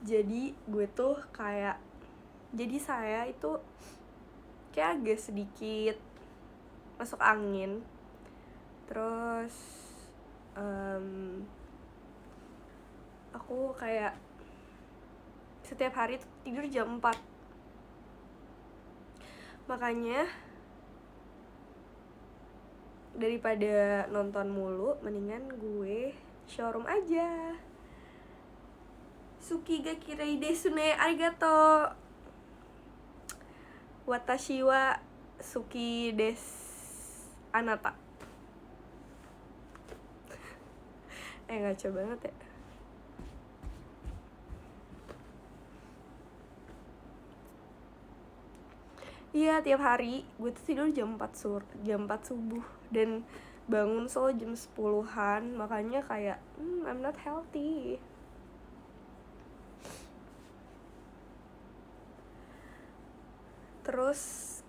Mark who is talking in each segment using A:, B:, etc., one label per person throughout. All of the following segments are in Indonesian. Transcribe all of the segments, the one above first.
A: Jadi gue tuh kayak, jadi saya itu kayak agak sedikit masuk angin. Terus aku kayak setiap hari tuh tidur jam 4. Makanya daripada nonton mulu, mendingan gue showroom aja. Suki ga kirei desu ne, arigato. Watashi wa suki desu anata. Ngaco banget ya. Iya, tiap hari gue tuh tidur jam 4 subuh dan bangun selalu jam 10-an. Makanya kayak I'm not healthy. Terus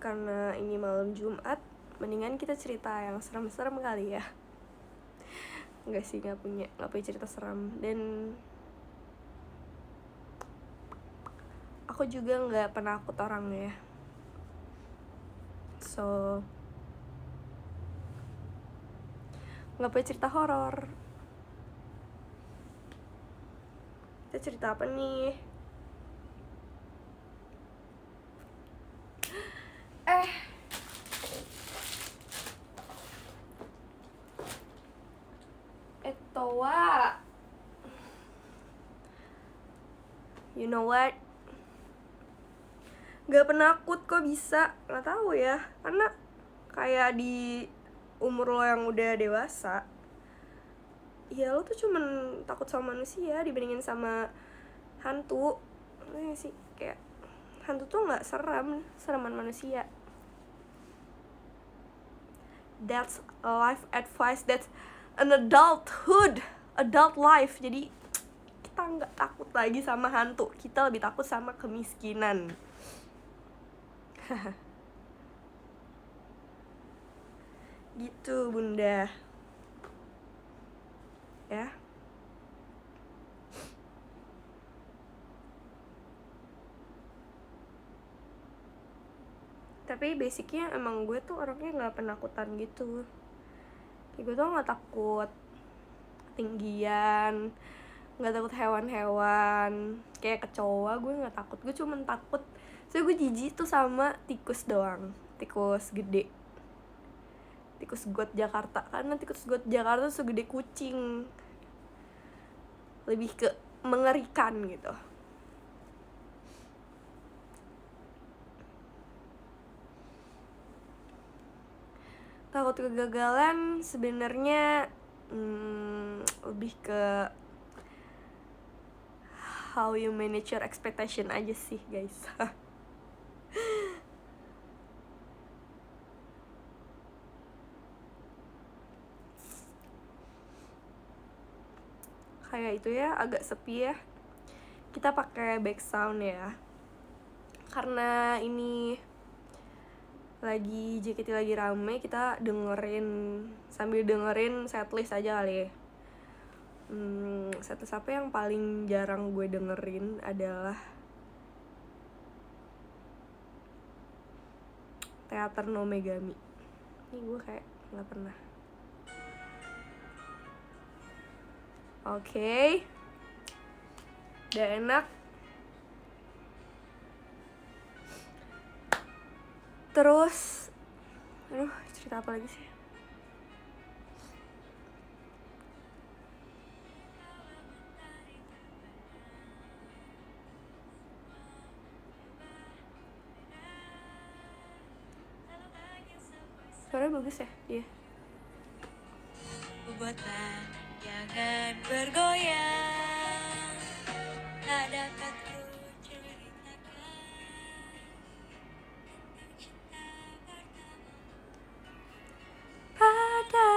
A: karena ini malam Jumat, mendingan kita cerita yang serem-serem kali ya. Enggak sih, gak punya cerita seram. Dan aku juga gak penakut orangnya. So gak punya cerita horor. Kita cerita apa nih? Toa, you know what? Gak penakut kok bisa, gak tahu ya. Karena kayak di umur lo yang udah dewasa, ya lo tuh cuman takut sama manusia dibandingin sama hantu. Ini sih kayak hantu tuh nggak sereman manusia. That's a life advice, that's an adult life. Jadi kita nggak takut lagi sama hantu, kita lebih takut sama kemiskinan. Gitu bunda ya. Tapi basicnya emang gue tuh orangnya nggak penakutan gitu. Kayak gue tuh nggak takut ketinggian, nggak takut hewan-hewan kayak kecoa. Gue nggak takut, gue cuman takut gue jijik tuh sama tikus doang. Tikus gede, tikus got Jakarta. Karena tikus got Jakarta tuh segede kucing, lebih ke mengerikan gitu. Takut kegagalan sebenarnya lebih ke how you manage your expectation aja sih guys. Kayak itu ya, agak sepi ya. Kita pakai back sound ya, karena ini lagi JKT lagi rame. Kita sambil dengerin setlist aja kali ya. Setlist apa yang paling jarang gue dengerin adalah Teater no Megami. Ini gue kayak gak pernah. Oke. Udah enak. Terus cerita apa lagi sih? Suaranya bagus ya? Iya.
B: Buatlah jangan bergoyang, tak dapat ku ceritakan tentang cinta pertama
A: Pada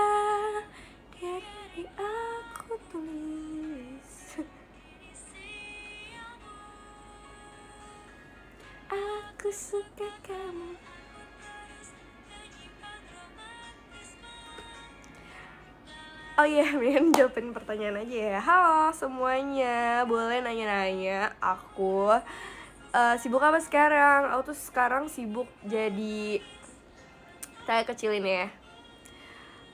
A: dia dari aku tulis. Aku suka kamu. Oh iya, mendingan jawabin pertanyaan aja ya. Halo semuanya, boleh nanya-nanya aku sibuk apa sekarang? Aku tuh sekarang sibuk jadi, saya kecilin ya.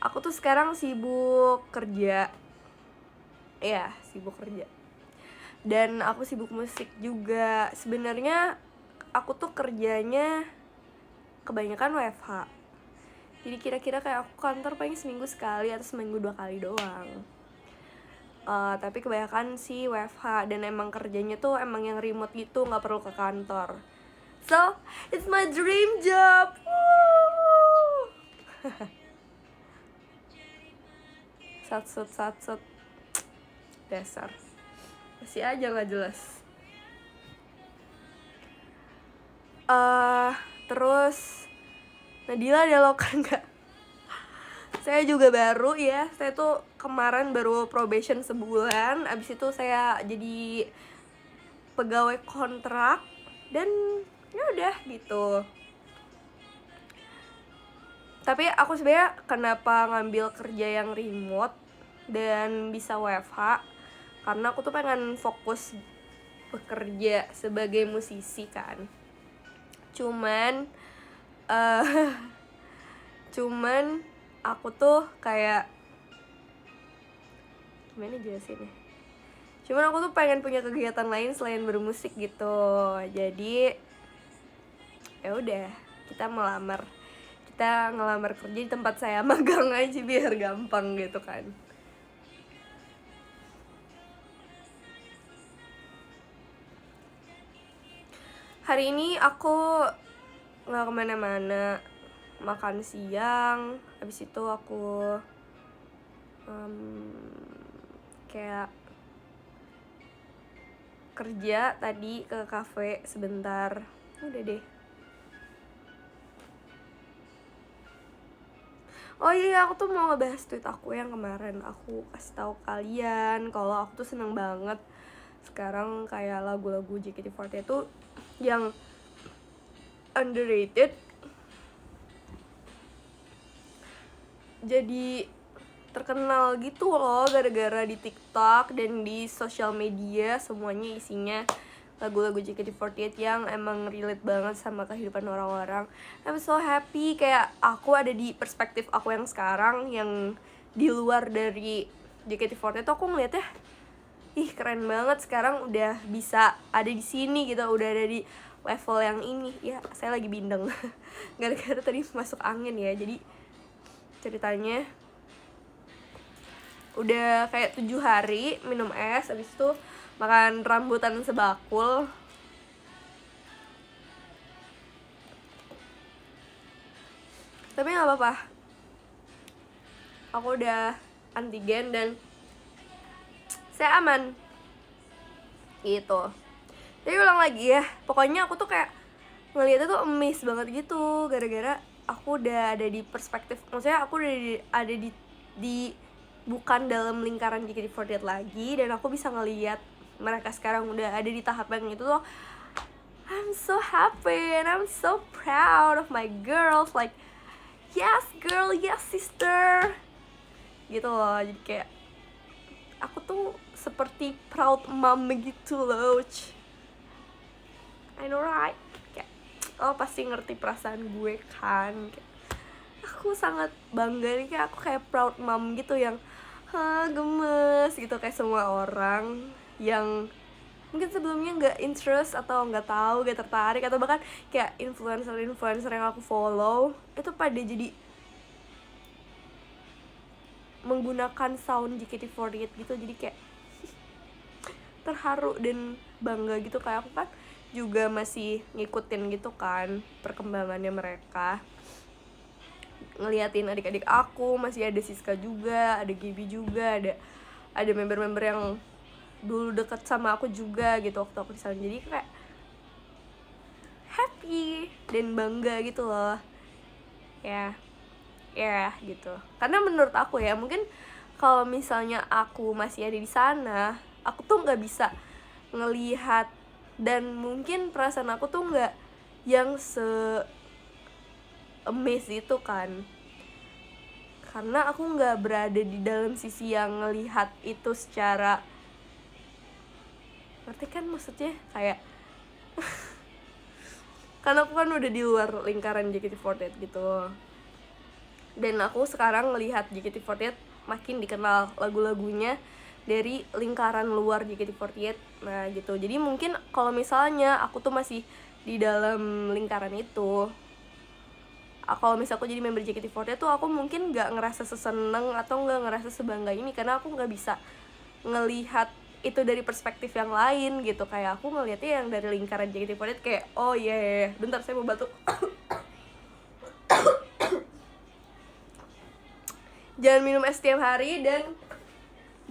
A: Aku tuh sekarang sibuk kerja. Iya, sibuk kerja. Dan aku sibuk musik juga. Sebenarnya aku tuh kerjanya kebanyakan WFH. Jadi kira-kira kayak aku kantor paling seminggu sekali atau seminggu 2 kali doang. Tapi kebanyakan sih WFH, dan emang kerjanya tuh emang yang remote gitu, nggak perlu ke kantor. So, it's my dream job. Woo! Satsut dasar, masih aja nggak jelas. Terus Nadila ada lokan nggak? Saya juga baru ya, saya tuh kemarin baru probation sebulan, abis itu saya jadi pegawai kontrak, dan ya udah gitu. Tapi aku sebenarnya kenapa ngambil kerja yang remote dan bisa WFH, karena aku tuh pengen fokus bekerja sebagai musisi kan. Cuman aku tuh kayak, gimana jelasinnya? Cuman aku tuh pengen punya kegiatan lain selain bermusik gitu. Jadi ya udah, kita ngelamar kerja di tempat saya magang aja biar gampang gitu kan. Hari ini aku nggak kemana-mana, makan siang, habis itu aku kayak kerja tadi ke kafe sebentar, udah deh. Oh iya, aku tuh mau ngebahas tweet aku yang kemarin aku kasih tahu kalian kalau aku tuh seneng banget sekarang kayak lagu-lagu JKT48 tuh yang underrated jadi terkenal gitu loh, gara-gara di TikTok dan di sosial media semuanya isinya lagu-lagu JKT48 yang emang relate banget sama kehidupan orang-orang. I'm so happy, kayak aku ada di perspektif aku yang sekarang, yang di luar dari JKT48 tuh aku ngeliatnya, ih keren banget, sekarang udah bisa ada di sini gitu, udah ada di level yang ini. Ya saya lagi bindeng gara-gara tadi masuk angin ya. Jadi ceritanya udah kayak 7 hari minum es, habis itu makan rambutan sebakul. Tapi gak apa-apa, aku udah antigen dan saya aman gitu. Jadi ulang lagi ya, pokoknya aku tuh kayak ngeliatnya tuh amazed banget gitu, gara-gara aku udah ada di perspektif, maksudnya aku udah ada di bukan dalam lingkaran JKT48 lagi, dan aku bisa ngeliat mereka sekarang udah ada di tahap yang itu tuh. I'm so happy and I'm so proud of my girls, like yes girl, yes sister gitu loh. Jadi kayak aku tuh seperti proud mom gitu loh. I know right? Kayak oh pasti ngerti perasaan gue kan. Kayak, aku sangat bangga nih, kayak aku kayak proud mom gitu yang gemes gitu, kayak semua orang yang mungkin sebelumnya nggak interest atau nggak tahu, nggak tertarik, atau bahkan kayak influencer yang aku follow itu pada jadi menggunakan sound JKT48 gitu. Jadi kayak terharu dan bangga gitu, kayak aku kan juga masih ngikutin gitu kan perkembangannya mereka, ngeliatin adik-adik aku, masih ada Siska juga, ada Gaby juga, ada member-member yang dulu deket sama aku juga gitu waktu aku di sana. Jadi kayak happy dan bangga gitu loh ya gitu. Karena menurut aku ya, mungkin kalau misalnya aku masih ada di sana, aku tuh nggak bisa ngelihat, dan mungkin perasaan aku tuh nggak yang se amazed itu kan, karena aku nggak berada di dalam sisi yang ngelihat itu secara, ngerti kan maksudnya, kayak karena aku kan udah di luar lingkaran JKT48 gitu, dan aku sekarang ngelihat JKT48 makin dikenal lagu-lagunya dari lingkaran luar JKT48. Nah gitu, jadi mungkin kalau misalnya aku tuh masih di dalam lingkaran itu, kalau misalnya aku jadi member JKT48 tuh aku mungkin nggak ngerasa seseneng atau nggak ngerasa sebangga ini, karena aku nggak bisa ngelihat itu dari perspektif yang lain gitu. Kayak aku ngelihatnya yang dari lingkaran JKT48 kayak oh iya, bentar saya mau batuk. Jangan minum es tiap hari dan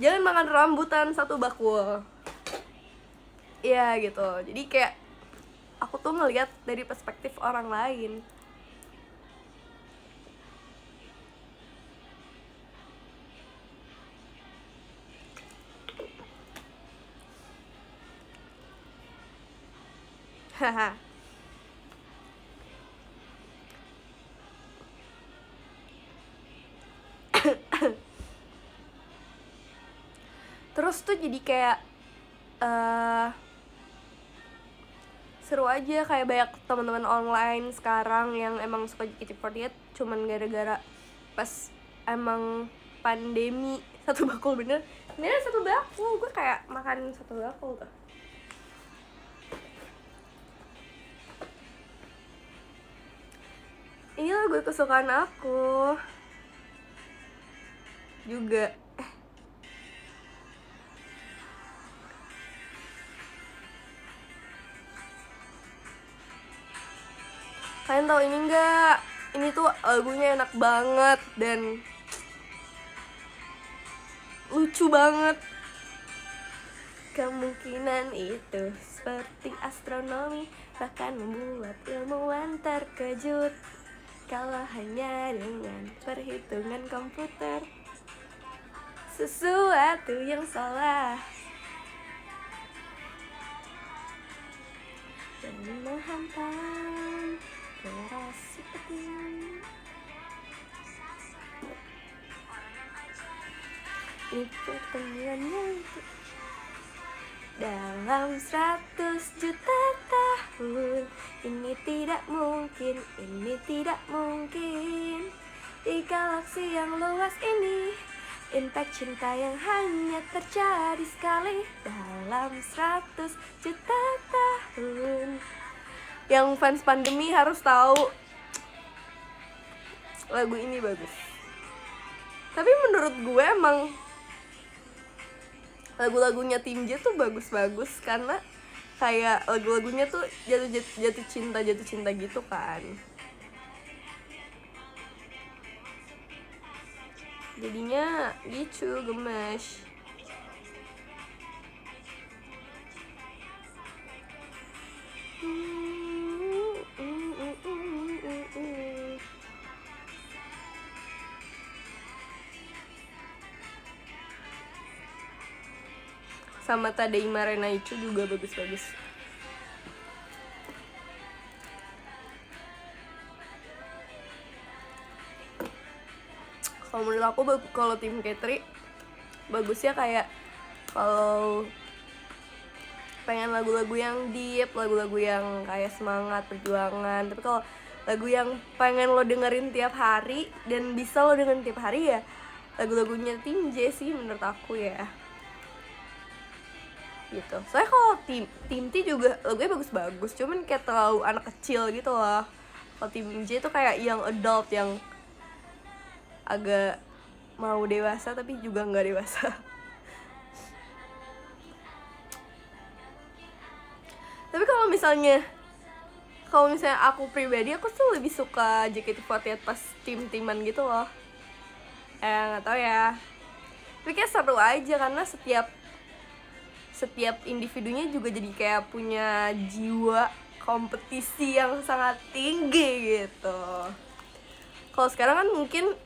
A: jangan makan rambutan satu bakul. Iya gitu. Jadi kayak aku tuh ngelihat dari perspektif orang lain. Haha. Terus tuh jadi kayak seru aja, kayak banyak teman-teman online sekarang yang emang suka JKT48 cuman gara-gara pas emang pandemi satu bakul, bener satu bakul, gue kayak makan satu bakul tuh. Ini lagu kesukaan aku juga. Kalian tahu ini enggak? Ini tuh lagunya enak banget dan lucu banget. Kemungkinan itu seperti astronomi, bahkan membuat ilmuwan terkejut kalau hanya dengan perhitungan komputer. Sesuatu yang salah dan menghantam keras seperti itu pertemuannya dalam 100 juta tahun. Ini tidak mungkin, ini tidak mungkin. Di galaksi yang luas ini, impact cinta yang hanya terjadi sekali dalam 100 juta tahun. Yang fans pandemi harus tahu lagu ini bagus. Tapi menurut gue emang lagu-lagunya Tim J tuh bagus-bagus karena kayak lagu-lagunya tuh jatuh cinta gitu kan. Jadinya gitu gemes. Sama Tadaima Renaichu juga bagus-bagus. Kalau menurut aku kalau tim K3 bagusnya kayak kalau pengen lagu-lagu yang deep, lagu-lagu yang kayak semangat perjuangan. Tapi kalau lagu yang pengen lo dengerin tiap hari dan bisa lo dengerin tiap hari ya lagu-lagunya Tim J sih menurut aku ya. Gitu. Soalnya kalau tim T juga lagunya bagus-bagus, cuman kayak terlalu anak kecil gitu loh. Kalau Tim J tuh kayak yang adult, yang agak mau dewasa tapi juga nggak dewasa. Tapi kalau misalnya aku pribadi, aku tuh lebih suka JKT48 pas tim-timan gitu loh. Nggak tahu ya. Tapi kayak seru aja karena setiap individunya juga jadi kayak punya jiwa kompetisi yang sangat tinggi gitu. Kalau sekarang kan mungkin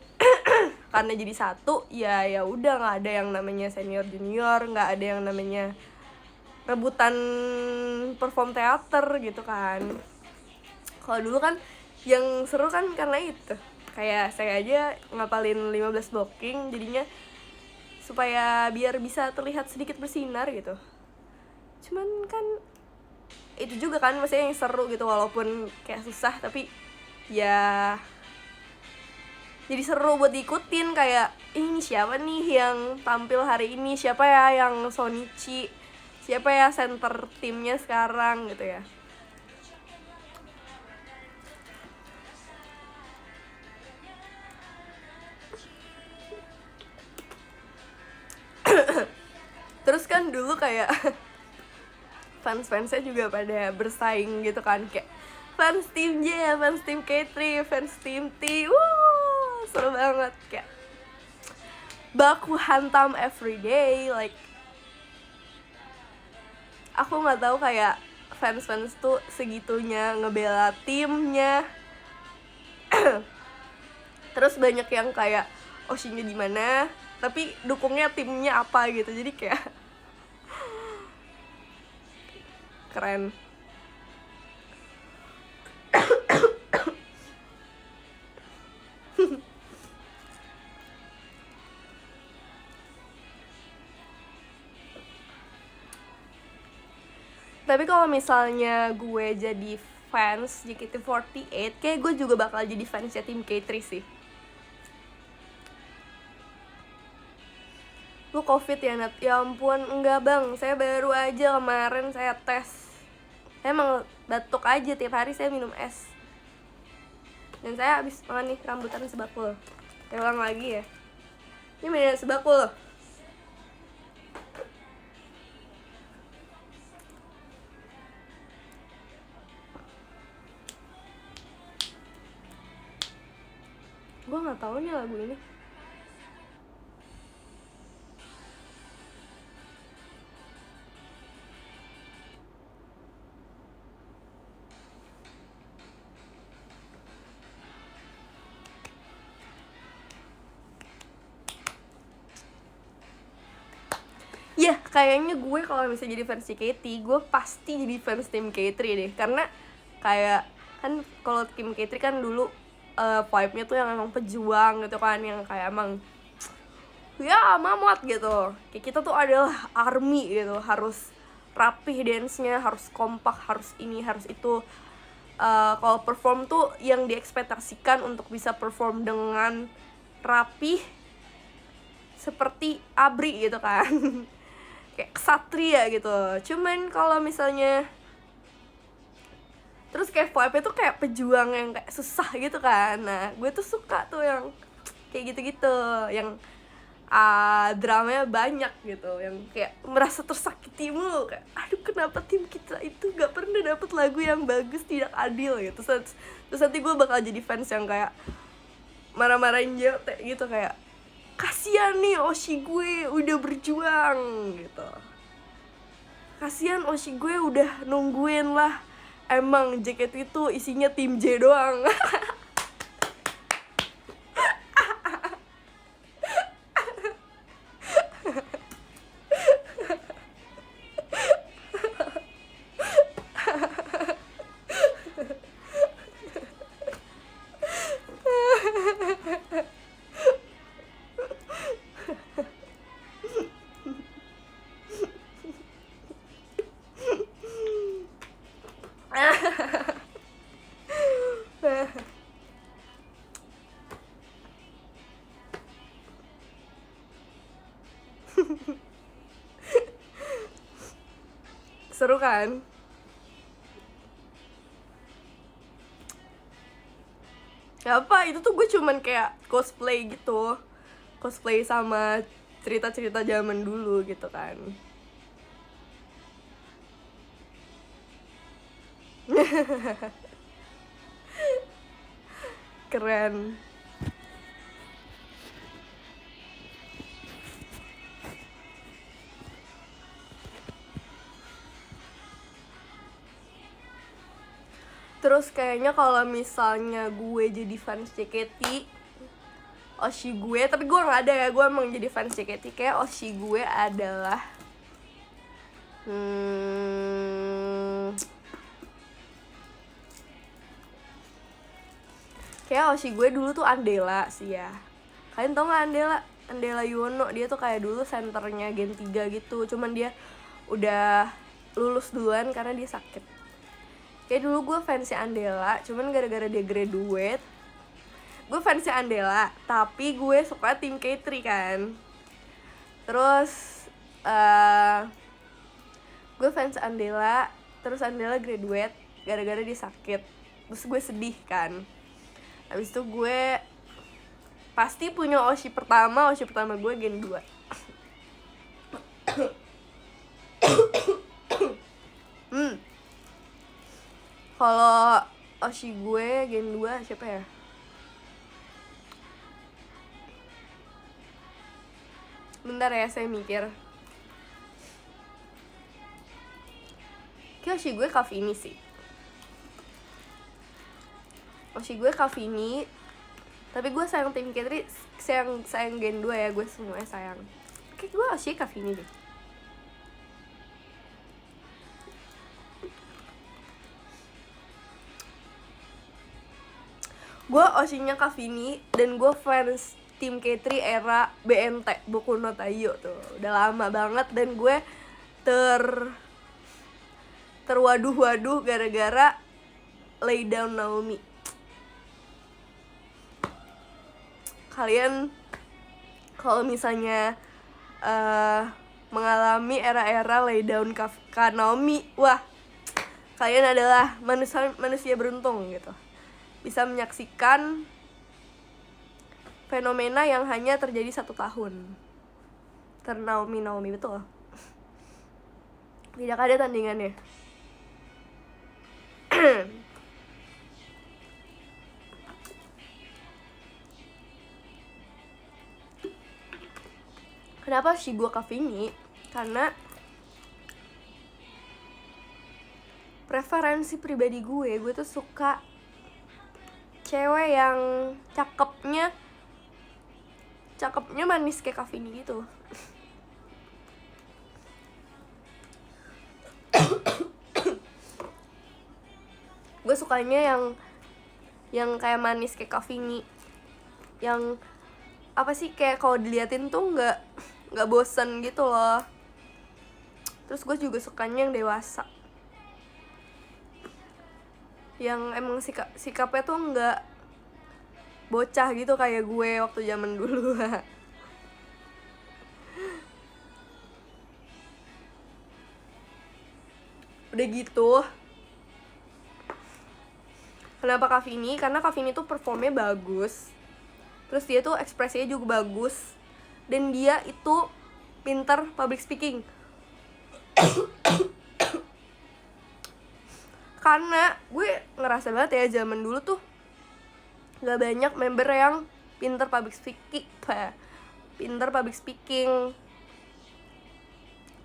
A: karena jadi satu ya udah nggak ada yang namanya senior junior, nggak ada yang namanya rebutan perform teater gitu kan. Kalau dulu kan yang seru kan karena itu, Kayak saya aja ngapalin 15 blocking jadinya supaya biar bisa terlihat sedikit bersinar gitu. Cuman kan itu juga kan maksudnya yang seru gitu, walaupun kayak susah tapi ya jadi seru buat diikutin. Kayak ini siapa nih yang tampil hari ini, siapa ya yang Sonichi, siapa ya center timnya sekarang gitu ya. Terus kan dulu kayak fans-fansnya juga pada bersaing gitu kan, kayak fans tim J, fans tim K3, fans tim T. Seru banget, kayak baku hantam everyday. Like aku nggak tahu kayak fans-fans tuh segitunya ngebela timnya. Terus banyak yang kayak Oshinya di mana tapi dukungnya timnya apa gitu, jadi kayak keren. Tapi kalau misalnya gue jadi fans JKT48, kayak gue juga bakal jadi fansnya tim K3 sih. Lu covid ya Nat? Ya ampun, enggak bang, saya baru aja kemarin saya tes. Saya emang batuk aja, tiap hari saya minum es. Dan saya habis makan nih rambutan sebakul. Saya ulang lagi ya, ini mainan sebakul loh. Gue gak tahu nih lagu ini. Ya, kayaknya gue kalau misalnya jadi fans JKT, gue pasti jadi fans tim K3 deh. Karena kayak kan kalau tim K3 kan dulu vibe-nya tuh yang emang pejuang gitu kan, yang kayak emang ya mamot gitu. Kayak kita tuh adalah army gitu, harus rapih dance-nya, harus kompak, harus ini, harus itu. Kalau perform tuh yang diekspektasikan untuk bisa perform dengan rapih seperti ABRI gitu kan. Kayak ksatria gitu. Cuman kalau misalnya terus kayak vibe-nya tuh kayak pejuang yang kayak susah gitu kan. Nah, gue tuh suka tuh yang kayak gitu-gitu, yang dramanya banyak gitu, yang kayak merasa tersakiti mulu, kayak aduh kenapa tim kita itu gak pernah dapet lagu yang bagus, tidak adil gitu. Terus nanti gue bakal jadi fans yang kayak marah-marahin JOT gitu, kayak kasian nih Oshi gue udah berjuang gitu, kasian Oshi gue udah nungguin lah, emang JKT itu isinya tim J doang. Seru kan? Ya apa, itu tuh gue cuman kayak cosplay gitu, cosplay sama cerita-cerita zaman dulu gitu kan. Keren. Terus kayaknya kalau misalnya gue jadi fans JKT, Oshi gue, tapi gue nggak ada ya, gue emang jadi fans JKT, kayak Oshi gue adalah kayak Oshi gue dulu tuh Andela sih ya. Kalian tau gak Andela Yuwono? Dia tuh kayak dulu senternya Gen 3 gitu, cuman dia udah lulus duluan karena dia sakit. Kayak dulu gue fansnya Andela, cuman gara-gara dia graduate gue fansnya Andela, tapi gue suka tim K3 kan. Terus gue fans Andela, terus Andela graduate gara-gara dia sakit. Terus gue sedih kan. Habis itu gue pasti punya Oshi pertama gue Gen 2. Kalau Oshi gue Gen 2 siapa ya? Bentar ya, saya mikir. Kayak Oshi gue Kavini sih. Oshi gue Kavini. Tapi gue sayang tim K3, sayang Gen 2 ya, gue semuanya sayang. Kayak gue Oshi Kavini deh. Gue Oshinya Kavini dan gue fans tim K3 era BNT, Boku no Taiyo tuh. Udah lama banget dan gue terwaduh-waduh gara-gara lay down Naomi. Kalian kalau misalnya mengalami era-era lay down Naomi, wah, kalian adalah manusia beruntung gitu. Bisa menyaksikan fenomena yang hanya terjadi 1 tahun. Naomi betul. Tidak ada tandingannya. Kenapa sih gue Kavini? Karena preferensi pribadi gue tuh suka cewek yang cakepnya manis kayak Kavini gitu. Gue sukanya yang kayak manis kayak Kavini, yang apa sih, kayak kalau diliatin tuh nggak bosen gitu loh. Terus gue juga sukanya yang dewasa, yang emang sikapnya tuh nggak bocah gitu kayak gue waktu zaman dulu. Udah gitu, kenapa Kavini? Karena Kavini tuh performnya bagus, terus dia tuh ekspresinya juga bagus, dan dia itu pinter public speaking. Karena gue ngerasa banget ya zaman dulu tuh gak banyak member yang pinter public speaking.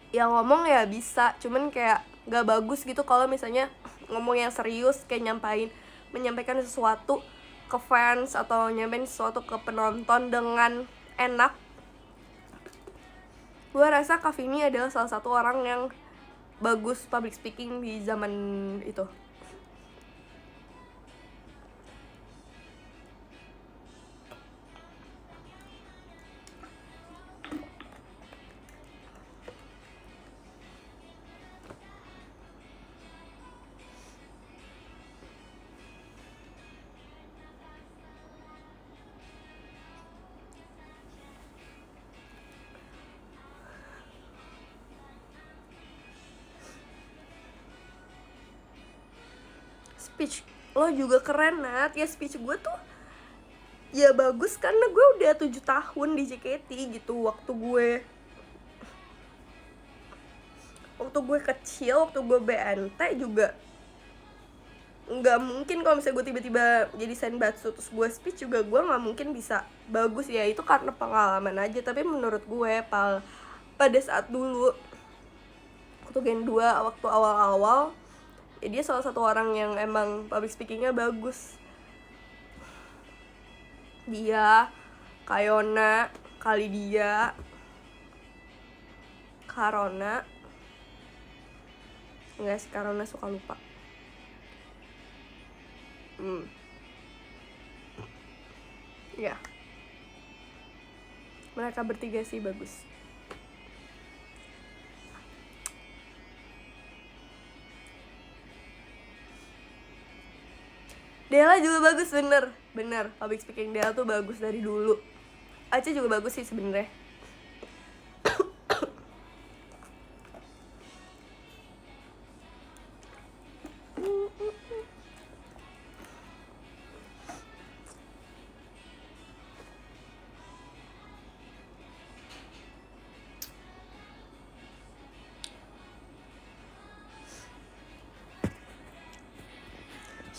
A: Yang ngomong ya bisa, cuman kayak gak bagus gitu kalau misalnya ngomong yang serius, kayak menyampaikan sesuatu ke fans atau nyampein sesuatu ke penonton dengan enak. Gue rasa Kavini adalah salah satu orang yang bagus public speaking di zaman itu. Speech lo juga keren, Nat. Ya speech gue tuh ya bagus karena gue udah 7 tahun di JKT gitu. Waktu gue kecil, waktu gue BNT juga nggak mungkin kalau misalnya gue tiba-tiba jadi senbatsu terus gue speech juga gue nggak mungkin bisa bagus ya. Itu karena pengalaman aja. Tapi menurut gue pada saat dulu waktu Gen 2, waktu awal-awal, ya dia salah satu orang yang emang public speakingnya bagus. Dia, Kayona, Kalidia, Karona. Enggak sih, Karona suka lupa. Ya, mereka bertiga sih bagus. Della juga bagus, bener public speaking Della tuh bagus dari dulu. Aca juga bagus sih sebenarnya.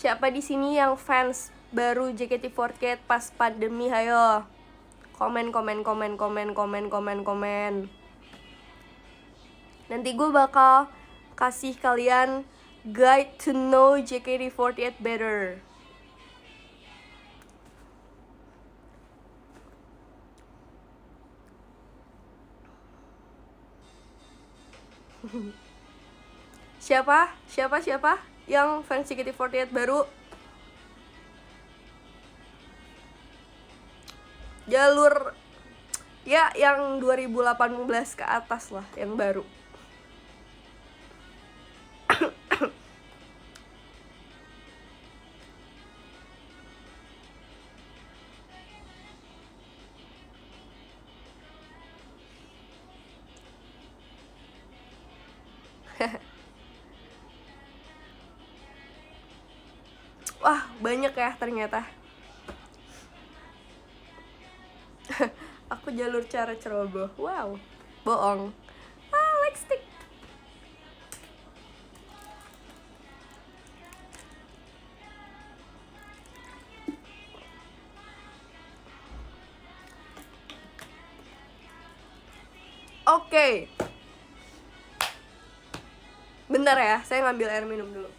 A: Siapa di sini yang fans baru JKT48 pas pandemi? Hayo. Komen. Nanti gue bakal kasih kalian guide to know JKT48 better. Siapa yang fans JKT48 baru? Jalur ya yang 2018 ke atas lah, yang baru. Wah, banyak ya ternyata. Aku jalur cara ceroboh. Wow, bohong. Like stick. Oke. Bentar ya, saya ngambil air minum dulu.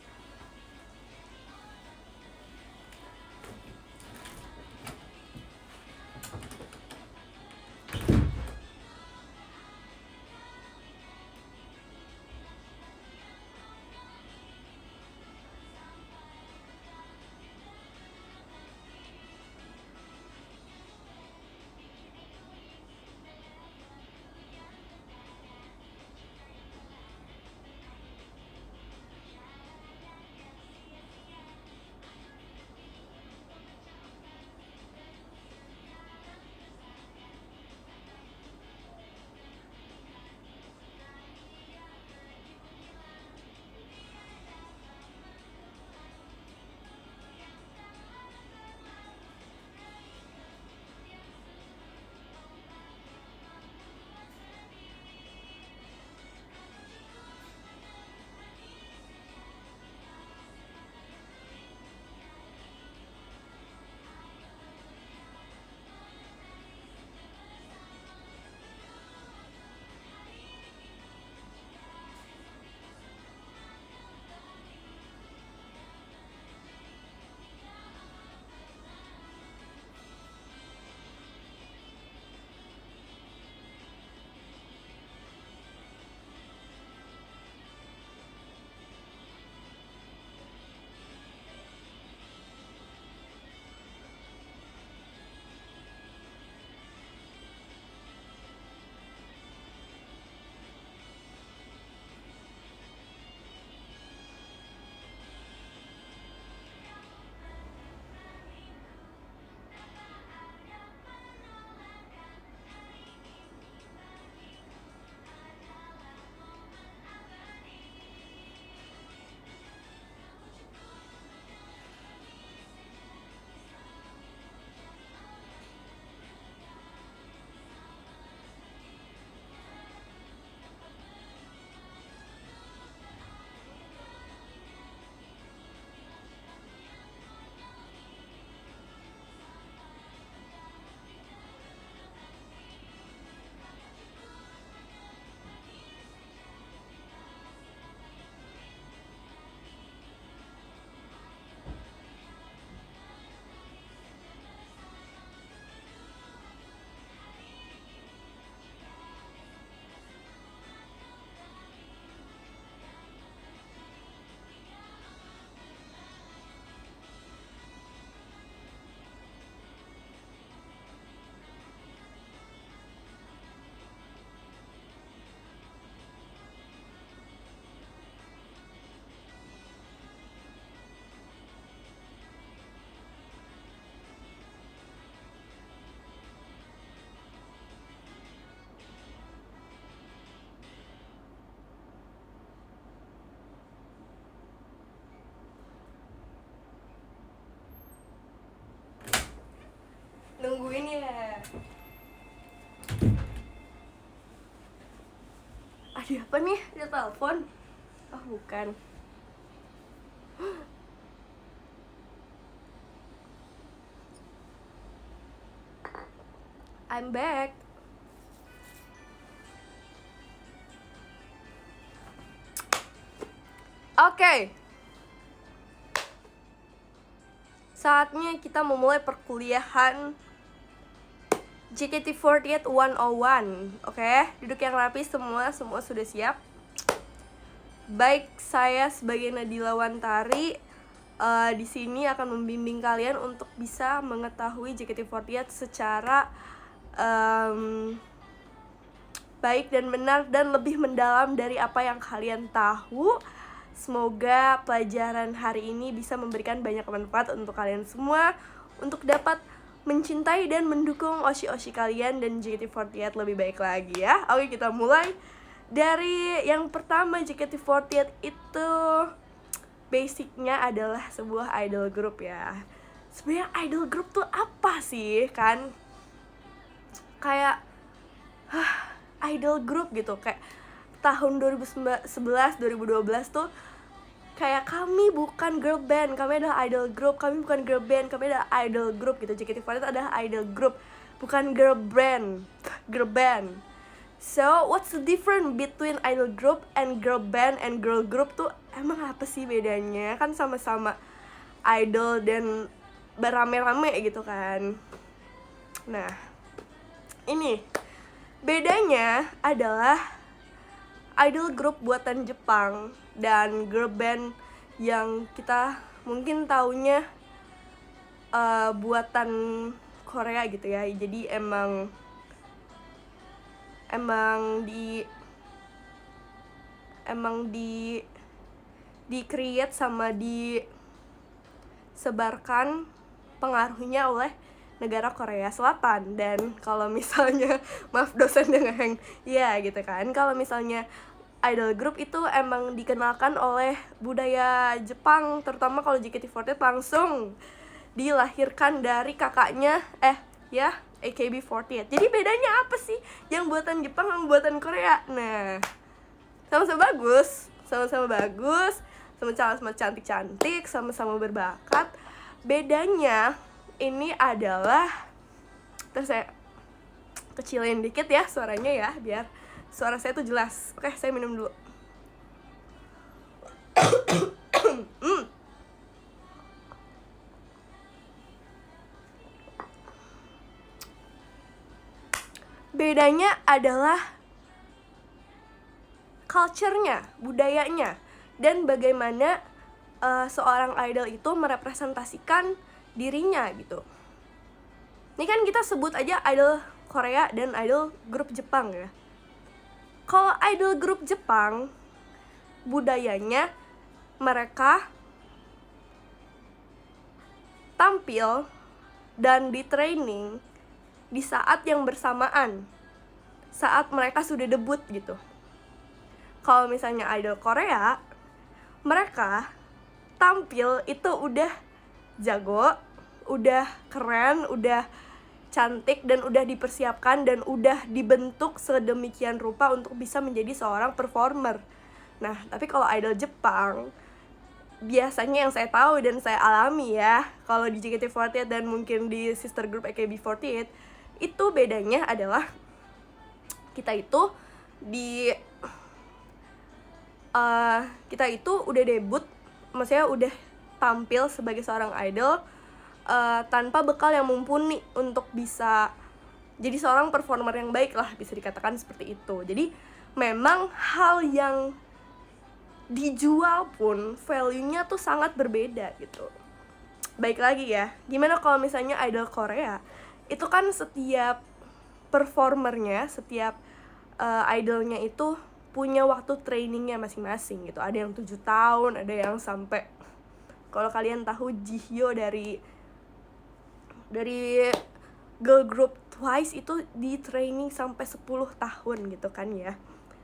A: Ada apa nih? Ada telepon? Oh bukan. I'm back. Oke. Saatnya kita memulai perkuliahan JKT48 101. Oke, duduk yang rapi semua sudah siap. Baik, saya sebagai Nadila Wantari di sini akan membimbing kalian untuk bisa mengetahui JKT48 secara baik dan benar dan lebih mendalam dari apa yang kalian tahu. Semoga pelajaran hari ini bisa memberikan banyak manfaat untuk kalian semua untuk dapat mencintai dan mendukung oshi-oshi kalian dan JKT48 lebih baik lagi ya. Oke, kita mulai dari yang pertama. JKT48 itu basicnya adalah sebuah idol group ya. Sebenarnya idol group tuh apa sih kan? Kayak idol group gitu, kayak tahun 2011 2012 tuh kayak kami bukan girl band, kami adalah idol group. Kami bukan girl band, kami adalah idol group gitu. JKT48 adalah idol group, bukan girl band. Girl band. So, what's the difference between idol group and girl band and girl group tuh emang apa sih bedanya? Kan sama-sama idol dan berame-rame gitu kan. Nah, ini bedanya adalah idol group buatan Jepang dan girl band yang kita mungkin taunya buatan Korea gitu ya. Jadi emang di create sama disebarkan pengaruhnya oleh negara Korea Selatan. Dan kalau misalnya maaf dosennya ngeheng ya gitu kan, kalau misalnya idol group itu emang dikenalkan oleh budaya Jepang, terutama kalau JKT48 langsung dilahirkan dari kakaknya AKB48. Jadi bedanya apa sih yang buatan Jepang sama buatan Korea? Nah, sama-sama bagus, sama-sama cantik-cantik, sama-sama berbakat. Bedanya ini adalah, terus saya kecilin dikit ya suaranya ya, biar suara saya tuh jelas. Oke, saya minum dulu. Bedanya adalah culture-nya, budayanya, dan bagaimana seorang idol itu merepresentasikan dirinya gitu. Ini kan kita sebut aja idol Korea dan idol grup Jepang ya. Kalau idol grup Jepang, budayanya mereka tampil dan di training di saat yang bersamaan, saat mereka sudah debut gitu. Kalau misalnya idol Korea, mereka tampil itu udah jago, udah keren, udah cantik, dan udah dipersiapkan dan udah dibentuk sedemikian rupa untuk bisa menjadi seorang performer. Nah, tapi kalau idol Jepang, biasanya yang saya tahu dan saya alami ya, kalau di JKT48 dan mungkin di sister group AKB48, itu bedanya adalah kita itu udah debut, maksudnya udah tampil sebagai seorang idol tanpa bekal yang mumpuni untuk bisa jadi seorang performer yang baik lah, bisa dikatakan seperti itu. Jadi memang hal yang dijual pun value-nya tuh sangat berbeda gitu. Baik lagi ya, gimana kalau misalnya idol Korea, itu kan setiap performernya, setiap idolnya itu punya waktu trainingnya masing-masing gitu. Ada yang 7 tahun, ada yang sampai, kalau kalian tahu Jihyo dari girl group Twice itu di training sampai 10 tahun gitu kan ya.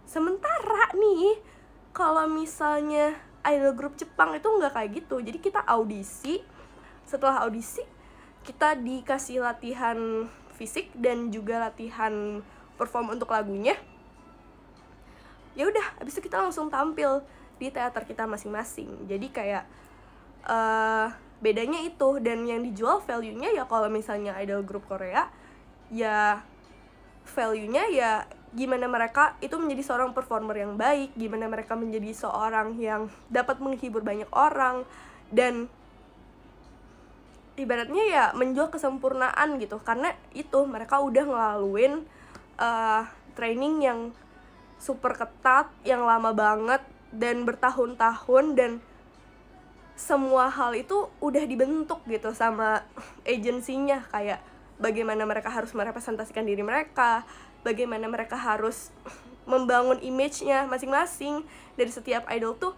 A: Sementara nih, kalau misalnya idol group Jepang itu nggak kayak gitu. Jadi kita audisi, setelah audisi kita dikasih latihan fisik dan juga latihan perform untuk lagunya. ya udah abis itu kita langsung tampil di teater kita masing-masing. Jadi kayak bedanya itu. Dan yang dijual value-nya ya kalau misalnya idol group Korea ya value-nya ya gimana mereka itu menjadi seorang performer yang baik, gimana mereka menjadi seorang yang dapat menghibur banyak orang, dan ibaratnya ya menjual kesempurnaan gitu. Karena itu mereka udah ngelaluin training yang super ketat, yang lama banget dan bertahun-tahun, dan semua hal itu udah dibentuk gitu sama agensinya. Kayak bagaimana mereka harus merepresentasikan diri mereka, bagaimana mereka harus membangun image-nya masing-masing. Dari setiap idol tuh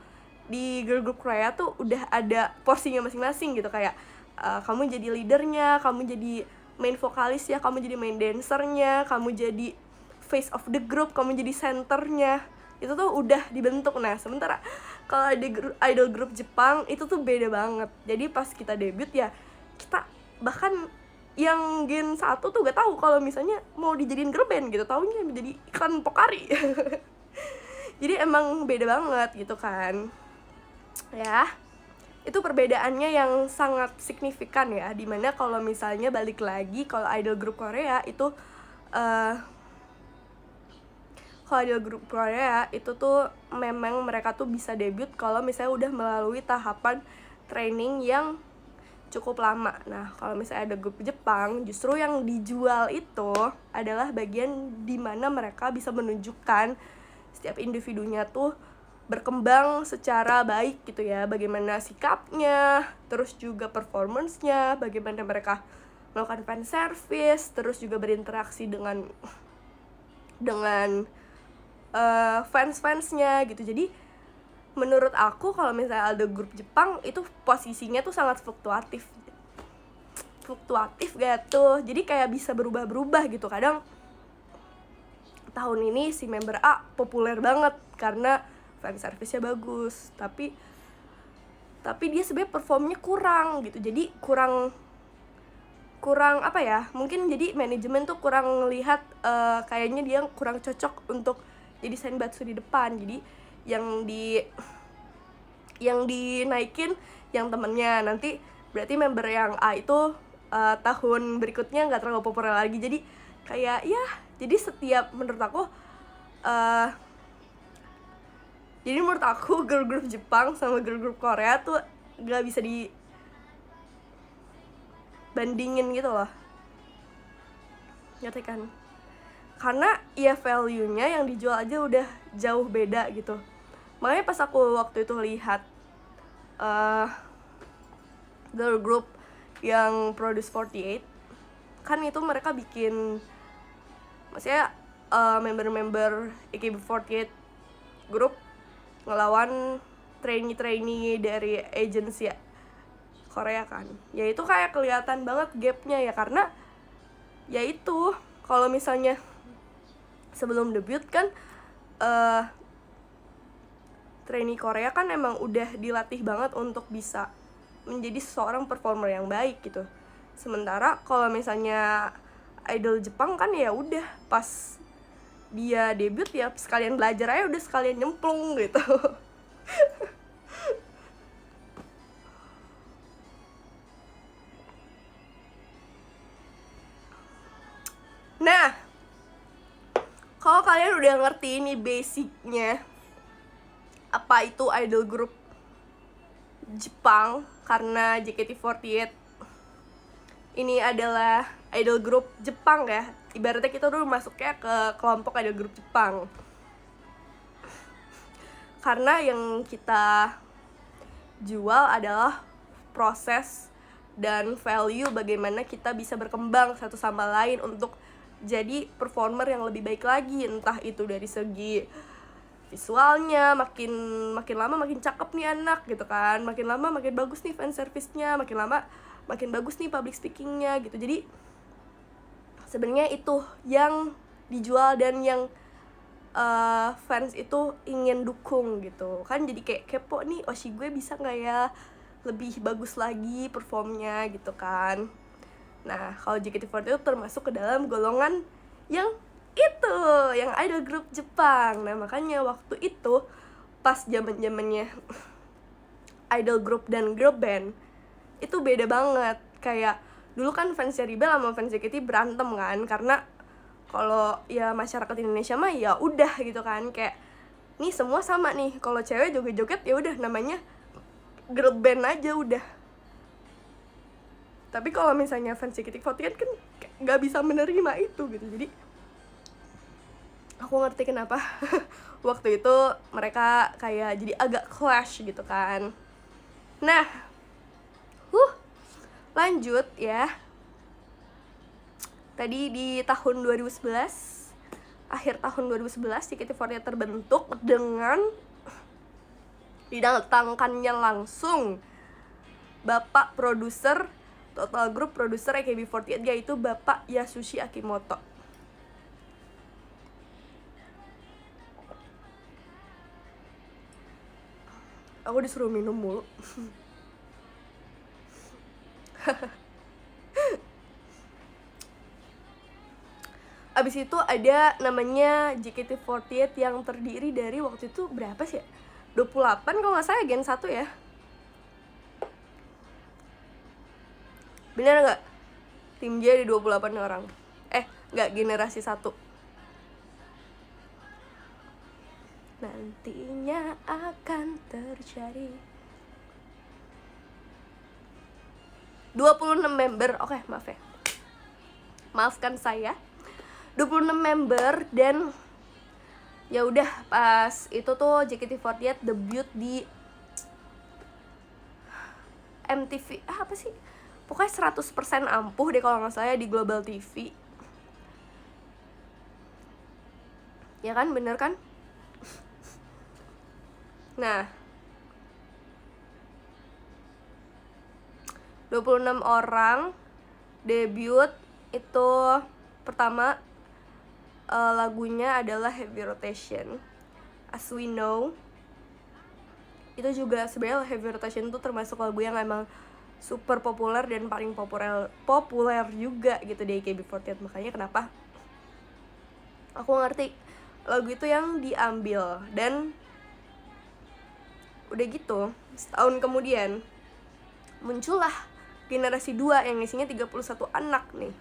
A: di girl group Korea tuh udah ada porsinya masing-masing gitu. Kayak kamu jadi leadernya, kamu jadi main vokalis ya, kamu jadi main dancernya, kamu jadi face of the group, kamu jadi centernya. Itu tuh udah dibentuk. Nah sementara kalau di idol group Jepang itu tuh beda banget. Jadi pas kita debut ya, kita bahkan yang Gen 1 tuh gak tahu kalau misalnya mau dijadiin girl band gitu, taunya menjadi iklan Pocari. Jadi emang beda banget gitu kan ya. Itu perbedaannya yang sangat signifikan ya. Dimana kalau misalnya balik lagi, kalau idol group Korea itu kalau idol group Korea itu tuh memang mereka tuh bisa debut kalau misalnya udah melalui tahapan training yang cukup lama. Nah kalau misalnya ada grup Jepang, justru yang dijual itu adalah bagian dimana mereka bisa menunjukkan setiap individunya tuh berkembang secara baik gitu ya. Bagaimana sikapnya, terus juga performance-nya, bagaimana mereka melakukan fan service, terus juga berinteraksi dengan fans-fansnya gitu. Jadi menurut aku kalau misalnya ada grup Jepang itu posisinya tuh sangat fluktuatif gitu. Jadi kayak bisa berubah-berubah gitu. Kadang tahun ini si member A populer banget karena fan service-nya bagus, tapi dia sebenarnya performnya kurang gitu. Jadi kurang apa ya, mungkin jadi manajemen tuh kurang lihat kayaknya dia kurang cocok untuk jadi senbatsu di depan. Jadi yang dinaikin yang temennya, nanti berarti member yang A itu tahun berikutnya nggak terlalu populer lagi. Jadi kayak ya, jadi setiap menurut aku girl group Jepang sama girl group Korea tuh nggak bisa dibandingin gitu loh, ngerti kan? Karena ya value-nya yang dijual aja udah jauh beda gitu. Makanya pas aku waktu itu lihat girl group yang Produce 48, kan itu mereka bikin, maksudnya member-member AKB48 group ngelawan trainee dari agensi Korea kan. Ya itu kayak kelihatan banget gapnya ya, karena ya itu kalau misalnya sebelum debut kan trainee Korea kan emang udah dilatih banget untuk bisa menjadi seorang performer yang baik gitu. Sementara kalau misalnya idol Jepang kan ya udah pas dia debut ya sekalian belajar aja, udah sekalian nyemplung gitu. Nah, kalau kalian udah ngerti ini basicnya apa itu idol group Jepang, karena JKT48 ini adalah idol group Jepang ya, ibaratnya kita dulu masuknya ke kelompok idol group Jepang. Karena yang kita jual adalah proses dan value bagaimana kita bisa berkembang satu sama lain untuk jadi performer yang lebih baik lagi. Entah itu dari segi visualnya, makin lama makin cakep nih anak gitu kan, makin lama makin bagus nih fan service-nya, makin lama makin bagus nih public speaking-nya gitu. Jadi sebenarnya itu yang dijual dan yang fans itu ingin dukung gitu kan. Jadi kayak kepo nih, Oshi gue bisa nggak ya lebih bagus lagi performnya gitu kan. Nah kalau JKT48 itu termasuk ke dalam golongan yang Itu yang idol grup Jepang. Nah makanya waktu itu pas zamannya idol group dan girl band itu beda banget. Kayak dulu kan fansnya Rebel sama fans JKT berantem kan, karena kalau ya masyarakat Indonesia mah ya udah gitu kan, kayak nih semua sama nih, kalau cewek joget-joget ya udah namanya girl band aja udah. Tapi kalau misalnya fans JKT48 kan nggak bisa menerima itu gitu. Jadi aku ngerti kenapa waktu itu mereka kayak jadi agak clash gitu kan. Nah, lanjut ya. Tadi di tahun 2011, akhir tahun 2011 JKT48 terbentuk dengan didatangkannya langsung Bapak produser Total Group, produser AKB48, yaitu Bapak Yasushi Akimoto. Aku disuruh minum mulu. Abis itu ada namanya JKT48 yang terdiri dari waktu itu berapa sih ya? 28 kalau nggak salah, gen 1 ya. Bener nggak? Tim J ada 28 orang. Nggak, generasi 1. Nantinya akan terjadi 26 member. Oke, maaf ya. Maafkan saya. 26 member, dan ya udah pas itu tuh JKT48 debut di MTV apa sih? Pokoknya 100% ampuh deh kalau nggak salah di Global TV. Ya kan, bener kan? Nah, 26 orang debut itu pertama lagunya adalah Heavy Rotation. As We Know. Itu juga sebenarnya Heavy Rotation tuh termasuk lagu yang emang super populer dan paling populer juga gitu di AKB48. Makanya kenapa aku ngerti lagu itu yang diambil. Dan udah gitu, setahun kemudian muncullah generasi 2 yang isinya 31 anak nih.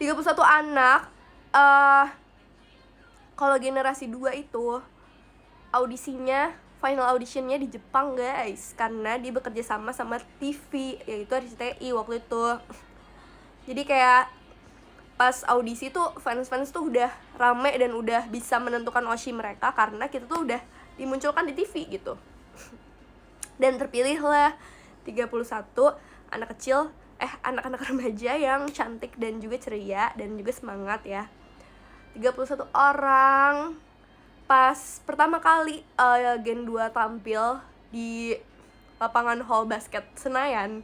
A: 31 anak. Kalau generasi 2 itu audisinya, final auditionnya di Jepang guys, karena dia bekerja sama TV, yaitu RCTI waktu itu. Jadi kayak pas audisi tuh fans-fans tuh udah rame dan udah bisa menentukan oshi mereka karena kita tuh udah dimunculkan di TV gitu. Dan terpilihlah 31 anak kecil, anak-anak remaja yang cantik dan juga ceria dan juga semangat ya. 31 orang. Pas pertama kali Gen 2 tampil di lapangan hall basket Senayan,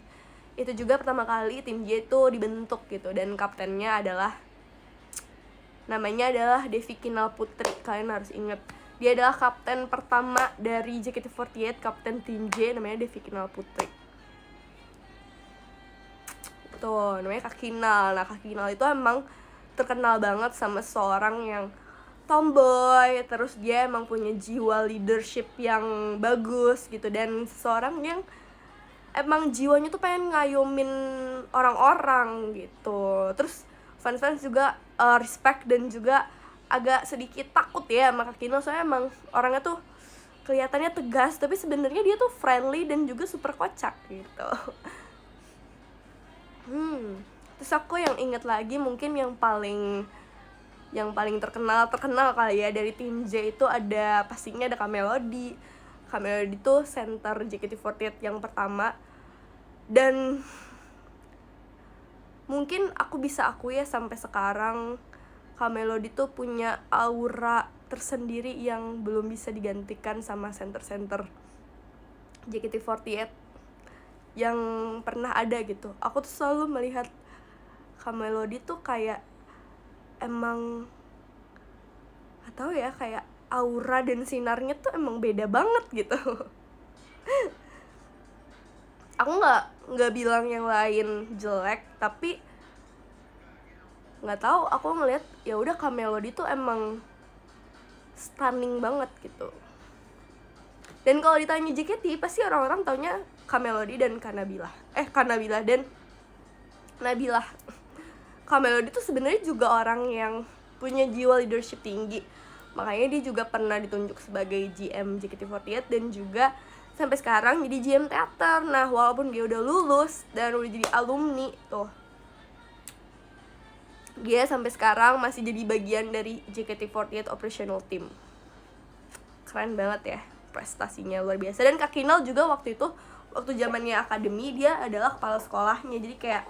A: itu juga pertama kali tim J itu dibentuk gitu. Dan kaptennya namanya adalah Devi Kinal Putri. Kalian harus ingat, dia adalah kapten pertama dari JKT48, kapten tim J namanya Devi Kinal Putri. Tuh, namanya Kak Kinal. Nah, Kak Kinal itu emang terkenal banget sama seorang yang tomboy, terus dia emang punya jiwa leadership yang bagus gitu, dan seorang yang emang jiwanya tuh pengen ngayomin orang-orang gitu. Terus fans-fans juga respect dan juga agak sedikit takut ya sama Kak Kinal, soalnya emang orangnya tuh kelihatannya tegas tapi sebenarnya dia tuh friendly dan juga super kocak gitu. Terus aku yang inget lagi mungkin yang paling terkenal kali ya dari tim J itu pastinya ada Kamelody. Kamelody tuh center JKT48 yang pertama, dan mungkin aku bisa akui ya sampai sekarang Kamelody tuh punya aura tersendiri yang belum bisa digantikan sama center-center JKT48 yang pernah ada gitu. Aku tuh selalu melihat Kamelody tuh kayak emang gak tau ya, kayak aura dan sinarnya tuh emang beda banget gitu. aku nggak bilang yang lain jelek, tapi nggak tahu, aku ngeliat ya udah Kamelody tuh emang stunning banget gitu. Dan kalau ditanya JKT pasti orang-orang taunya Kamelody dan Kanabilah dan Nabilah. Kamelody tuh sebenarnya juga orang yang punya jiwa leadership tinggi, makanya dia juga pernah ditunjuk sebagai GM JKT48 dan juga sampai sekarang jadi GM teater. Nah walaupun dia udah lulus dan udah jadi alumni tuh, dia sampai sekarang masih jadi bagian dari JKT48 operational team. Keren banget ya, prestasinya luar biasa. Dan Kak Kinal juga waktu itu, waktu zamannya akademi, dia adalah kepala sekolahnya, jadi kayak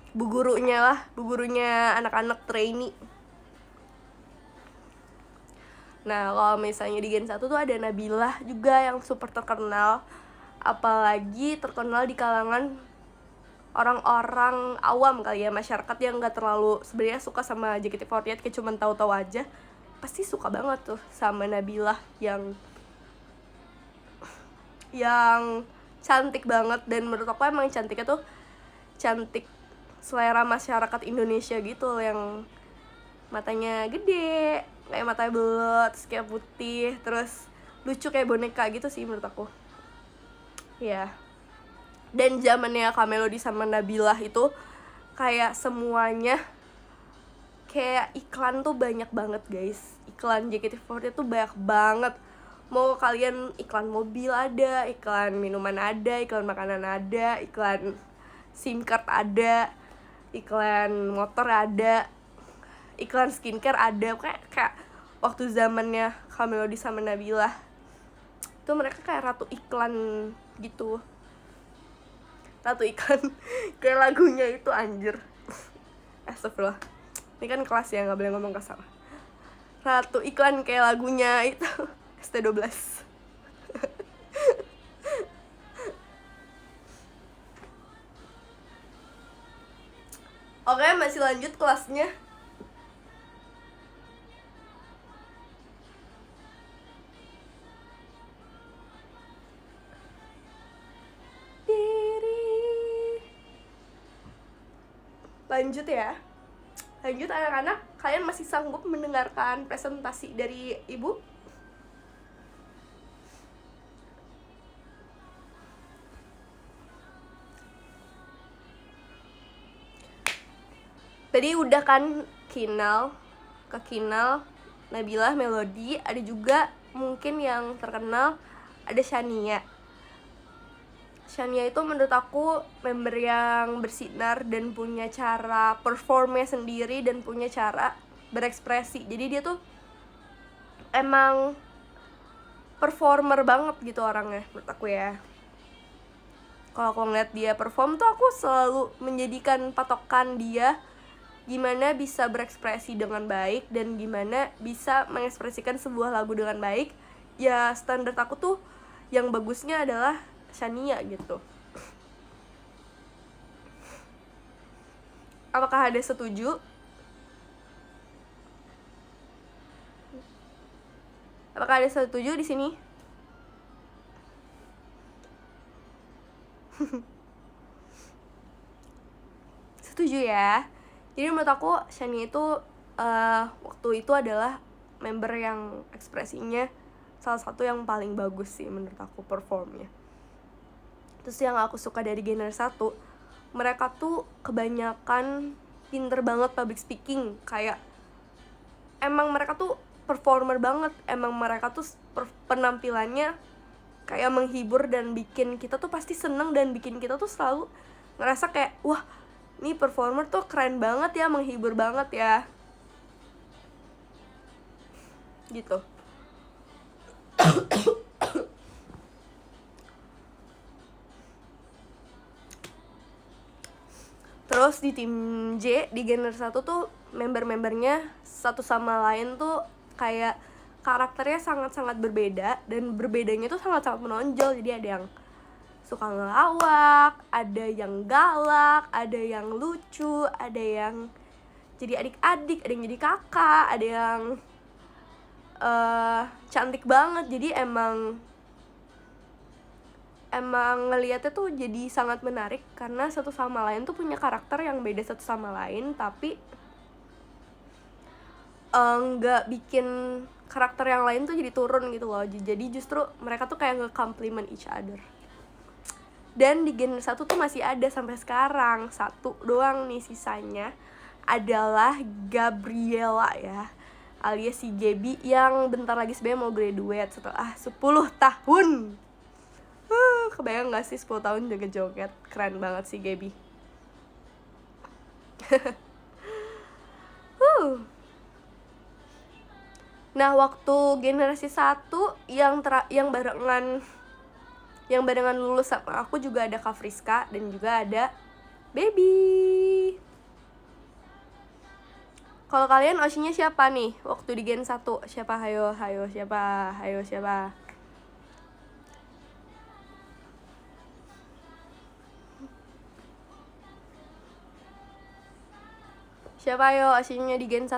A: bu gurunya anak-anak trainee. Nah kalau misalnya di Gen 1 tuh ada Nabilah juga yang super terkenal, apalagi terkenal di kalangan orang-orang awam kali ya, masyarakat yang nggak terlalu sebenarnya suka sama JKT48, kayak cuman tahu-tahu aja, pasti suka banget tuh sama Nabilah yang cantik banget. Dan menurut aku emang cantiknya tuh cantik selera masyarakat Indonesia gitu, yang matanya gede, kayak matanya belut, terus kayak putih, terus lucu kayak boneka gitu sih menurut aku ya. Dan zamannya Kamelody sama Nabilah itu kayak semuanya kayak iklan tuh banyak banget guys. Iklan JKT48 tuh banyak banget. Mau kalian iklan mobil ada, iklan minuman ada, iklan makanan ada, iklan SIM card ada, iklan motor ada, iklan skincare ada. Kayak waktu zamannya Kamelody sama Nabilah tuh mereka kayak ratu iklan gitu. Ratu iklan kayak lagunya itu, anjir. Astagfirullah, ini kan kelas ya, nggak boleh ngomong kasar. Ratu iklan kayak lagunya itu ST12. Oke, masih lanjut kelasnya. Lanjut ya. Lanjut anak-anak, kalian masih sanggup mendengarkan presentasi dari ibu? Tadi udah kan Kinal, Nabilah, Melody, ada juga mungkin yang terkenal ada Shania. Shania itu menurut aku member yang bersinar dan punya cara performnya sendiri dan punya cara berekspresi. Jadi dia tuh emang performer banget gitu orangnya menurut aku ya. Kalau aku ngeliat dia perform tuh aku selalu menjadikan patokan dia gimana bisa berekspresi dengan baik dan gimana bisa mengekspresikan sebuah lagu dengan baik. Ya standar aku tuh yang bagusnya adalah Shania gitu. Apakah ada setuju? Apakah ada setuju di sini? Setuju ya. Jadi menurut aku Shania itu waktu itu adalah member yang ekspresinya salah satu yang paling bagus sih menurut aku performnya. Terus yang aku suka dari Genre 1, mereka tuh kebanyakan pinter banget public speaking. Kayak emang mereka tuh performer banget. Emang mereka tuh penampilannya kayak menghibur dan bikin kita tuh pasti seneng, dan bikin kita tuh selalu ngerasa kayak wah, nih performer tuh keren banget ya, menghibur banget ya gitu. Terus di tim J, di Genre 1 tuh member-membernya satu sama lain tuh kayak karakternya sangat-sangat berbeda, dan berbedanya tuh sangat-sangat menonjol. Jadi ada yang suka ngelawak, ada yang galak, ada yang lucu, ada yang jadi adik-adik, ada yang jadi kakak, ada yang cantik banget. Jadi emang emang ngelihatnya tuh jadi sangat menarik karena satu sama lain tuh punya karakter yang beda satu sama lain, tapi nggak bikin karakter yang lain tuh jadi turun gitu loh. Jadi justru mereka tuh kayak nge-compliment each other. Dan di Gen 1 tuh masih ada sampai sekarang, satu doang nih sisanya adalah Gabriela ya, alias si Gaby yang bentar lagi sebenarnya mau graduate setelah 10 tahun. Kebayang gak sih 10 tahun joget-joget? Keren banget sih Gaby. Nah, waktu generasi 1 yang barengan lulus sama aku juga ada Kak Friska dan juga ada Baby. Kalau kalian Oshinya siapa nih waktu di Gen 1? Siapa? Hayo siapa? Hayo siapa? Siapa yo Oshinya di Gen 1?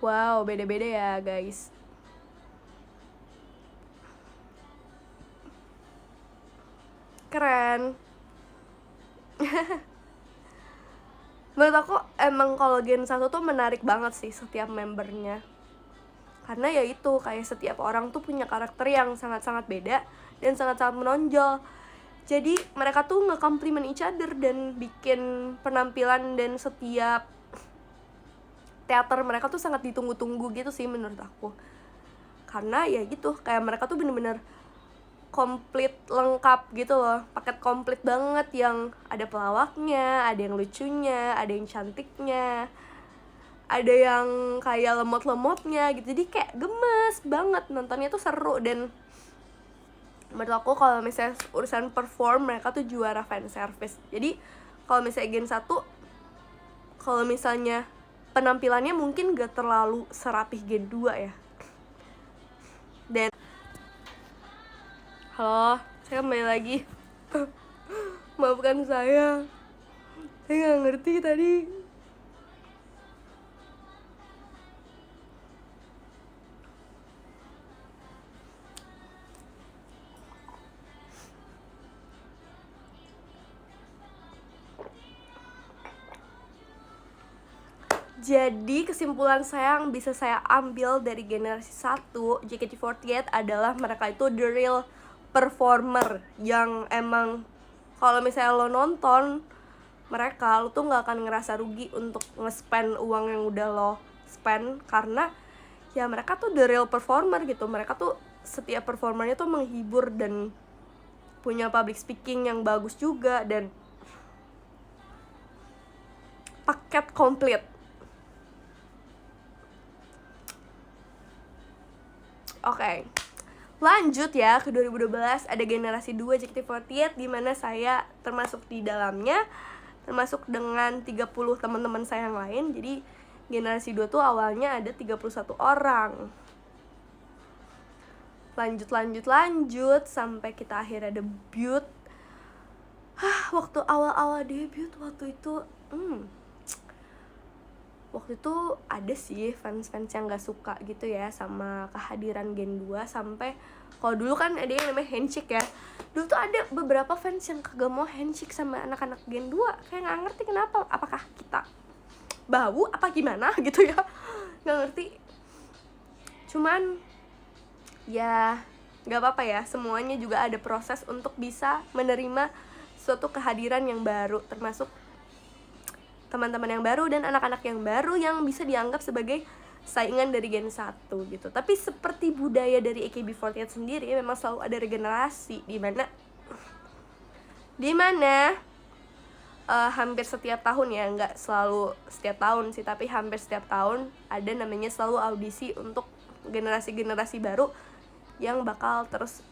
A: Wow, beda-beda ya guys. Keren. Menurut aku emang kalau Gen 1 tuh menarik banget sih setiap membernya. Karena ya itu, kayak setiap orang tuh punya karakter yang sangat-sangat beda dan sangat-sangat menonjol. Jadi mereka tuh nge-compliment each other dan bikin penampilan dan setiap teater mereka tuh sangat ditunggu-tunggu gitu sih menurut aku. Karena ya gitu, kayak mereka tuh bener-bener komplit, lengkap gitu loh, paket komplit banget, yang ada pelawaknya, ada yang lucunya, ada yang cantiknya, ada yang kayak lemot-lemotnya gitu. Jadi kayak gemes banget, nontonnya tuh seru. Dan menurut aku kalau misalnya urusan perform, mereka tuh juara fan service. Jadi kalau misalnya Gen 1, kalau misalnya penampilannya mungkin gak terlalu serapih Gen 2 ya. Dan halo, saya kembali lagi. Maafkan saya gak ngerti tadi. Jadi kesimpulan saya yang bisa saya ambil dari generasi 1 JKT48 adalah mereka itu the real performer yang emang kalau misalnya lo nonton mereka, lo tuh gak akan ngerasa rugi untuk nge-spend uang yang udah lo spend, karena ya mereka tuh the real performer gitu. Mereka tuh setiap performernya tuh menghibur dan punya public speaking yang bagus juga, dan paket komplit. Oke, lanjut ya ke 2012, ada generasi 2 JKT48 di mana saya termasuk di dalamnya, termasuk dengan 30 teman-teman saya yang lain. Jadi generasi 2 tuh awalnya ada 31 orang. Lanjut sampai kita akhirnya debut. Waktu awal-awal debut waktu itu ada sih fans-fans yang gak suka gitu ya sama kehadiran Gen 2. Sampai kalau dulu kan ada yang namanya handshake ya, dulu tuh ada beberapa fans yang kagak mau handshake sama anak-anak Gen 2. Kayak gak ngerti kenapa, apakah kita bau apa gimana gitu ya, gak ngerti. Cuman ya gak apa-apa ya, semuanya juga ada proses untuk bisa menerima suatu kehadiran yang baru, termasuk teman-teman yang baru dan anak-anak yang baru yang bisa dianggap sebagai saingan dari Gen 1 gitu. Tapi seperti budaya dari AKB48 sendiri, memang selalu ada regenerasi di mana hampir setiap tahun ya, nggak selalu setiap tahun sih, tapi hampir setiap tahun ada namanya selalu audisi untuk generasi-generasi baru yang bakal terus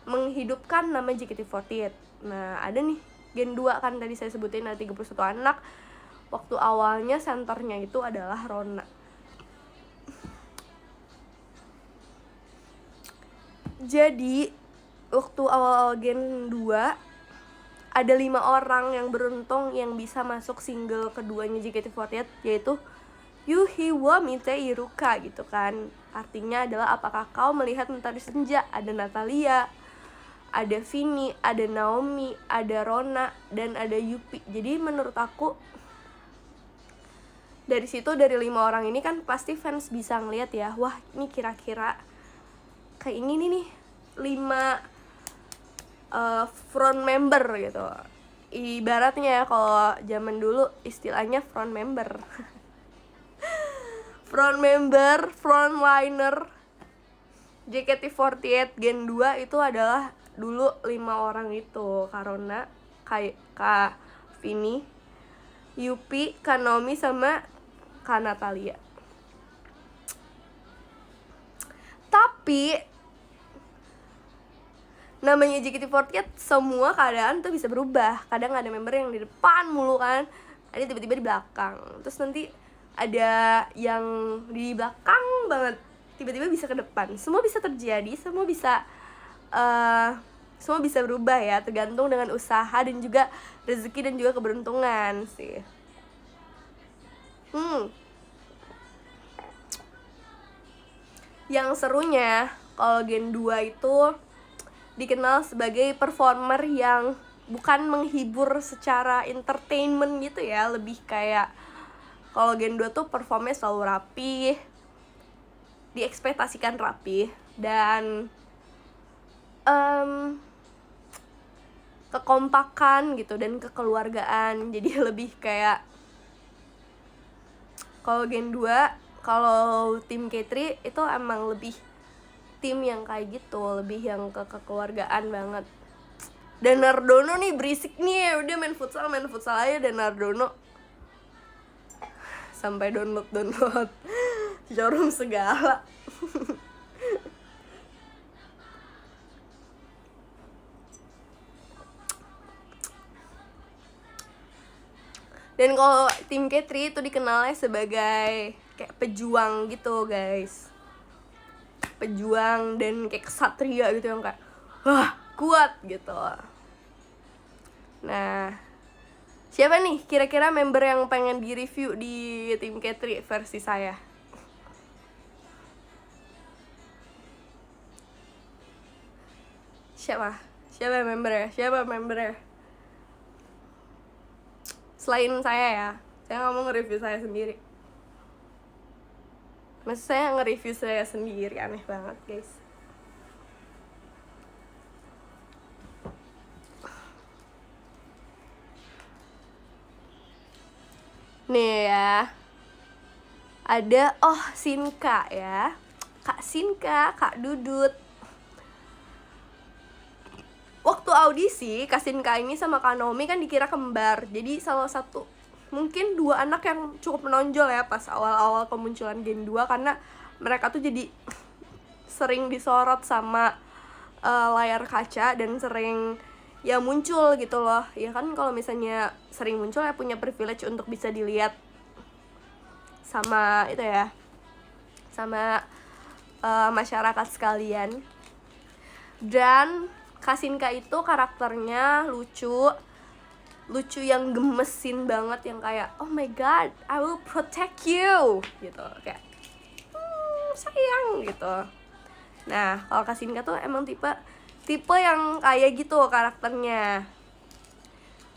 A: menghidupkan nama JKT48. Nah, ada nih Gen 2 kan tadi saya sebutin ada 31 anak. Waktu awalnya senternya itu adalah Rona. Jadi waktu awal-awal Gen 2 ada 5 orang yang beruntung yang bisa masuk single keduanya JKT48, yaitu Yuhiwa Mite Iruka gitu kan. Artinya adalah apakah kau melihat Mentari Senja. Ada Natalia, ada Vini, ada Naomi, ada Rona, dan ada Yupi. Jadi menurut aku dari situ, dari 5 orang ini kan pasti fans bisa ngeliat ya, wah ini kira-kira kayak ini nih 5 front member gitu. Ibaratnya ya kalau zaman dulu istilahnya front member. Front member, frontliner JKT48 Gen 2 itu adalah dulu 5 orang itu. Karona, Kak Vini, Yupi, Kak Naomi, sama Kak Natalia. Tapi namanya JKT48, semua keadaan tuh bisa berubah. Kadang ada member yang di depan mulu kan, ada tiba-tiba di belakang. Terus nanti ada yang di belakang banget, tiba-tiba bisa ke depan. Semua bisa terjadi, semua bisa berubah ya, tergantung dengan usaha dan juga rezeki dan juga keberuntungan sih. Yang serunya kalau Gen 2 itu dikenal sebagai performer yang bukan menghibur secara entertainment gitu ya, lebih kayak kalau Gen 2 tuh performnya selalu rapi, diekspektasikan rapi, dan kekompakan gitu dan kekeluargaan. Jadi lebih kayak kalau Gen 2, kalau tim K3 itu emang lebih tim yang kayak gitu, lebih yang kekeluargaan banget. Dan Nardono nih berisik nih, udah main futsal aja. Dan Nardono sampai download showroom segala. Dan kalau tim K3 itu dikenalnya sebagai kayak pejuang gitu guys, pejuang dan kayak kesatria gitu, yang kayak wah kuat gitu. Nah, siapa nih kira-kira member yang pengen di review di tim K3 versi saya? Siapa membernya? Selain saya ya, saya nggak mau nge-review saya sendiri. Maksud saya nge-review saya sendiri, aneh banget guys. Nih ya, ada Sinka ya, Kak Sinka, Kak Dudut. Waktu audisi, Kak Sinka ini sama Kak Naomi kan dikira kembar. Jadi salah satu, mungkin 2 anak yang cukup menonjol ya pas awal-awal kemunculan Gen 2, karena mereka tuh jadi sering disorot sama layar kaca dan sering ya muncul gitu loh. Ya kan kalau misalnya sering muncul ya punya privilege untuk bisa dilihat sama itu ya, sama masyarakat sekalian. Dan Kasinka itu karakternya lucu yang gemesin banget, yang kayak oh my god, I will protect you gitu, kayak sayang gitu. Nah, kalau Kasinka tuh emang tipe yang kayak gitu karakternya.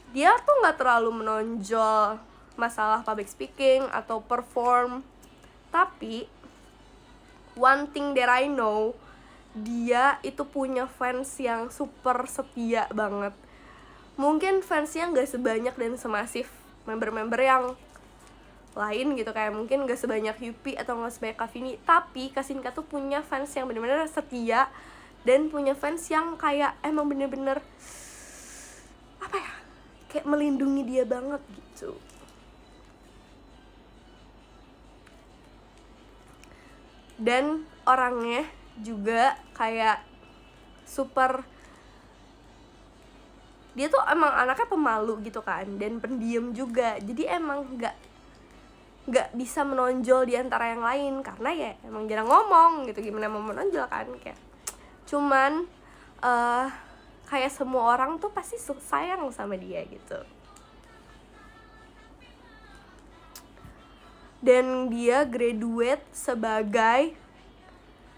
A: Dia tuh nggak terlalu menonjol masalah public speaking atau perform, tapi one thing that I know, dia itu punya fans yang super setia banget. Mungkin fansnya gak sebanyak dan semasif member-member yang lain gitu, kayak mungkin gak sebanyak Yupi atau gak sebanyak Kak Vini, tapi Kasinka tuh punya fans yang bener-bener setia dan punya fans yang kayak emang bener-bener apa ya, kayak melindungi dia banget gitu. Dan orangnya juga kayak super, dia tuh emang anaknya pemalu gitu kan, dan pendiam juga. Jadi emang nggak bisa menonjol di antara yang lain karena ya emang jarang ngomong gitu. Gimana mau menonjol kan, kayak cuman kayak semua orang tuh pasti sayang sama dia gitu. Dan dia graduate sebagai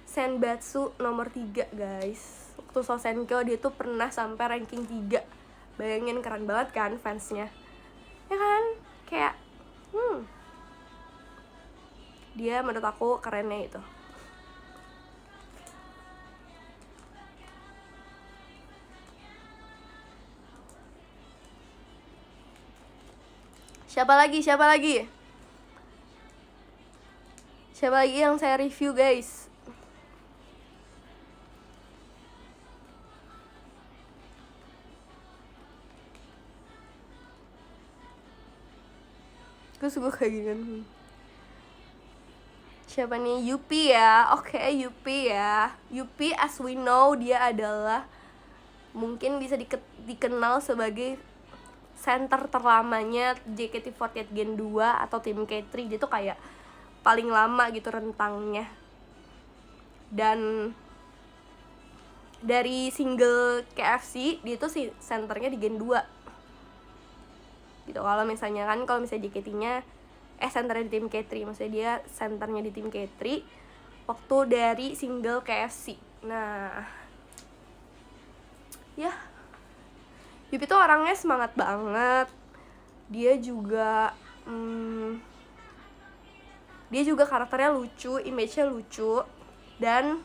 A: Senbatsu nomor 3 guys. Waktu Sosenkyo dia tuh pernah sampai ranking 3. Bayangin, keren banget kan fansnya, ya kan? Kayak dia menurut aku kerennya itu. Siapa lagi yang saya review guys? Gue suka kayak gini. Siapa nih? Yupi ya. Oke, Yupi ya. Yupi, as we know, dia adalah mungkin bisa dikenal sebagai center terlamanya JKT48 Gen 2 atau tim K3. Dia tuh kayak paling lama gitu rentangnya. Dan dari single KFC dia tuh si centernya di Gen 2 gitu. Kalau misalnya JKT-nya centernya di tim K3, maksudnya dia centernya di tim K3 waktu dari single KFC. Nah, ya, Yupi tuh orangnya semangat banget. Dia juga karakternya lucu, image-nya lucu, dan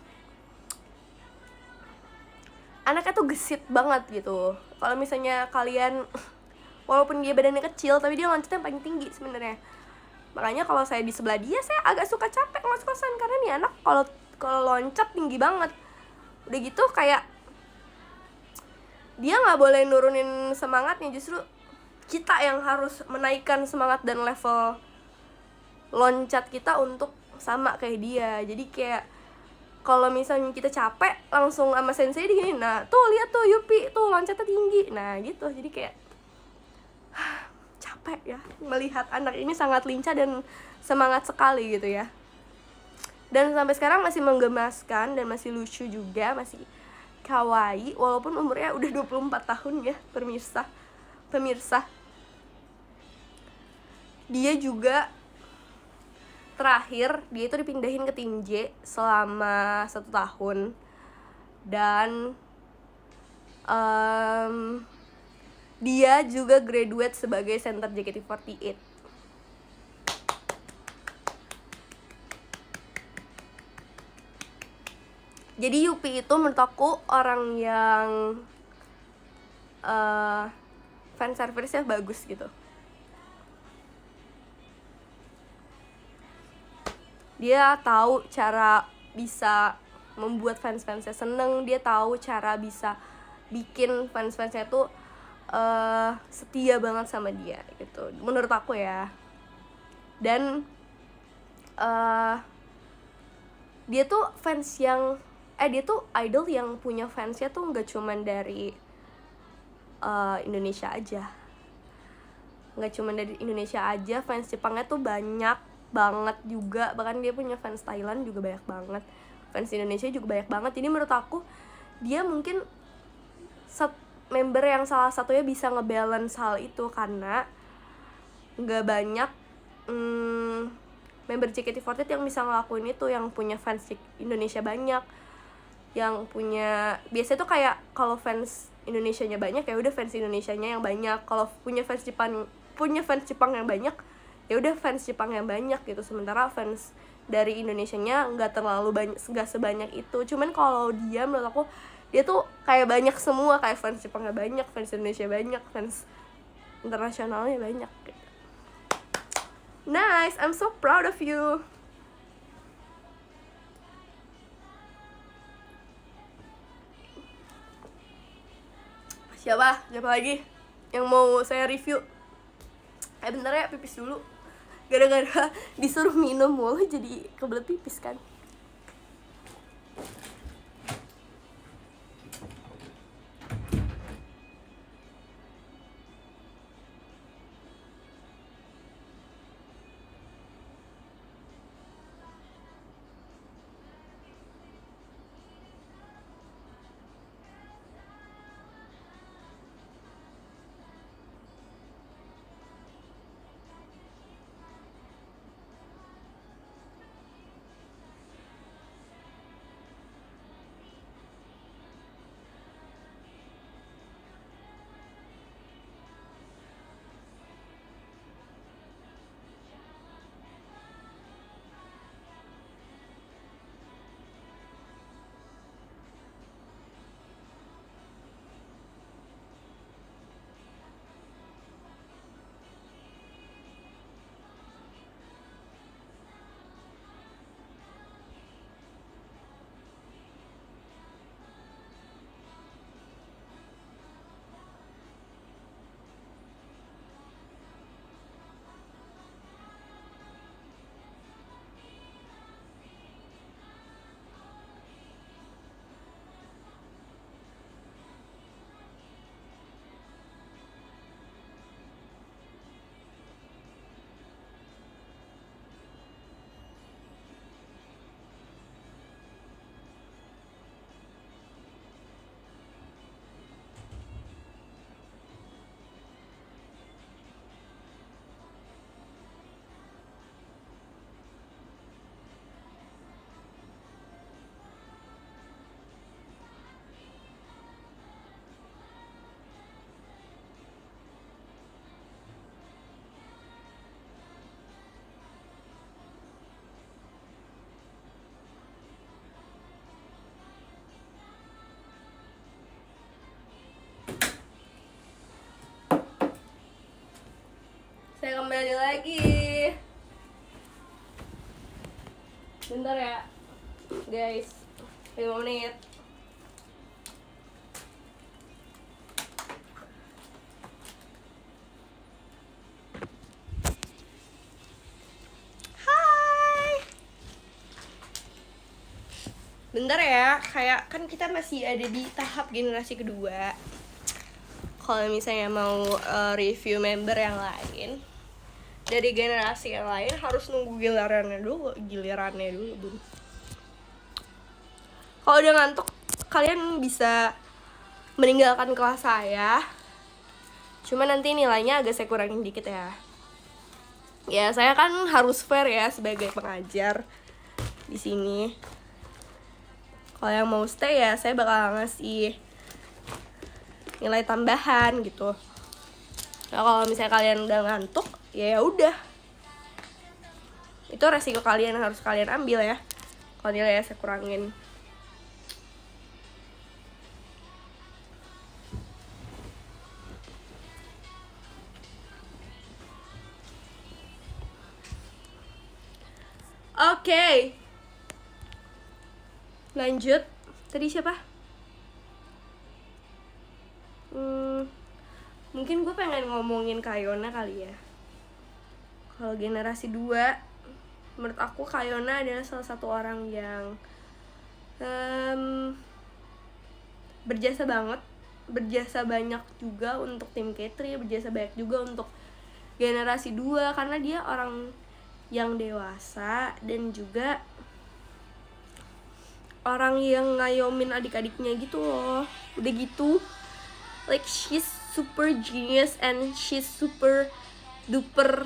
A: anaknya tuh gesit banget gitu. Kalau misalnya kalian, walaupun dia badannya kecil, tapi dia loncatnya paling tinggi sebenarnya. Makanya kalau saya di sebelah dia, saya agak suka capek ngos-ngosan karena nih anak kalau loncat tinggi banget. Udah gitu kayak dia nggak boleh nurunin semangatnya, justru kita yang harus menaikkan semangat dan level loncat kita untuk sama kayak dia. Jadi kayak kalau misalnya kita capek, langsung sama sensei digini, nah tuh lihat tuh Yupi tuh loncatnya tinggi, nah gitu. Jadi kayak capek ya melihat anak ini sangat lincah dan semangat sekali gitu ya. Dan sampai sekarang masih menggemaskan dan masih lucu juga, masih kawaii walaupun umurnya udah 24 tahun ya pemirsa. Dia juga terakhir dia itu dipindahin ke tim J selama 1 tahun. Dan dia juga graduate sebagai center JKT48. Jadi Yupi itu menurut aku orang yang fan service-nya bagus gitu. Dia tahu cara bisa membuat fans-fansnya seneng. Dia tahu cara bisa bikin fans-fansnya tuh setia banget sama dia gitu, menurut aku ya. Dan dia tuh dia tuh idol yang punya fansnya tuh nggak cuman dari Indonesia aja. Fans Jepangnya tuh banyak banget juga. Bahkan dia punya fans Thailand juga banyak banget. Fans Indonesia juga banyak banget. Jadi menurut aku dia mungkin member yang salah satunya bisa ngebalance hal itu, karena nggak banyak member JKT48 yang bisa ngelakuin itu, yang punya fans Indonesia banyak, yang punya biasanya tuh kayak kalau fans Indonesianya banyak ya udah fans Indonesianya yang banyak, kalau punya fans Jepang yang banyak ya udah fans Jepang yang banyak gitu. Sementara fans dari Indonesianya nggak terlalu banyak, nggak sebanyak itu. Cuman kalau dia menurut aku dia tuh kayak banyak semua, kayak fans Jepangnya banyak, fans Indonesia banyak, fans internasionalnya banyak gitu. Nice, I'm so proud of you. Siapa lagi yang mau saya review? Bentar ya, pipis dulu. Gara-gara disuruh minum mulu jadi kebelet pipis kan. kembali lagi. Bentar ya, guys. 5 menit. Hai. Bentar ya, kayak kan kita masih ada di tahap generasi kedua. Kalau misalnya mau review member yang lain dari generasi yang lain harus nunggu gilirannya dulu, Bun. Kalau udah ngantuk, kalian bisa meninggalkan kelas saya. Cuma nanti nilainya agak saya kurangin dikit ya. Ya, saya kan harus fair ya sebagai pengajar di sini. Kalau yang mau stay ya saya bakal ngasih nilai tambahan gitu. Nah, kalau misalnya kalian udah ngantuk, ya udah. Itu resiko kalian, harus kalian ambil ya. Kalau nilainya saya kurangin. Oke. Lanjut. Tadi siapa? Mungkin gue pengen ngomongin Kayona kali ya. Kalau generasi 2, menurut aku Kayona adalah salah satu orang yang berjasa banget. Berjasa banyak juga untuk tim K3, berjasa banyak juga untuk generasi 2 karena dia orang yang dewasa dan juga orang yang ngayomin adik-adiknya gitu loh. Udah gitu, like she's super genius and she's super duper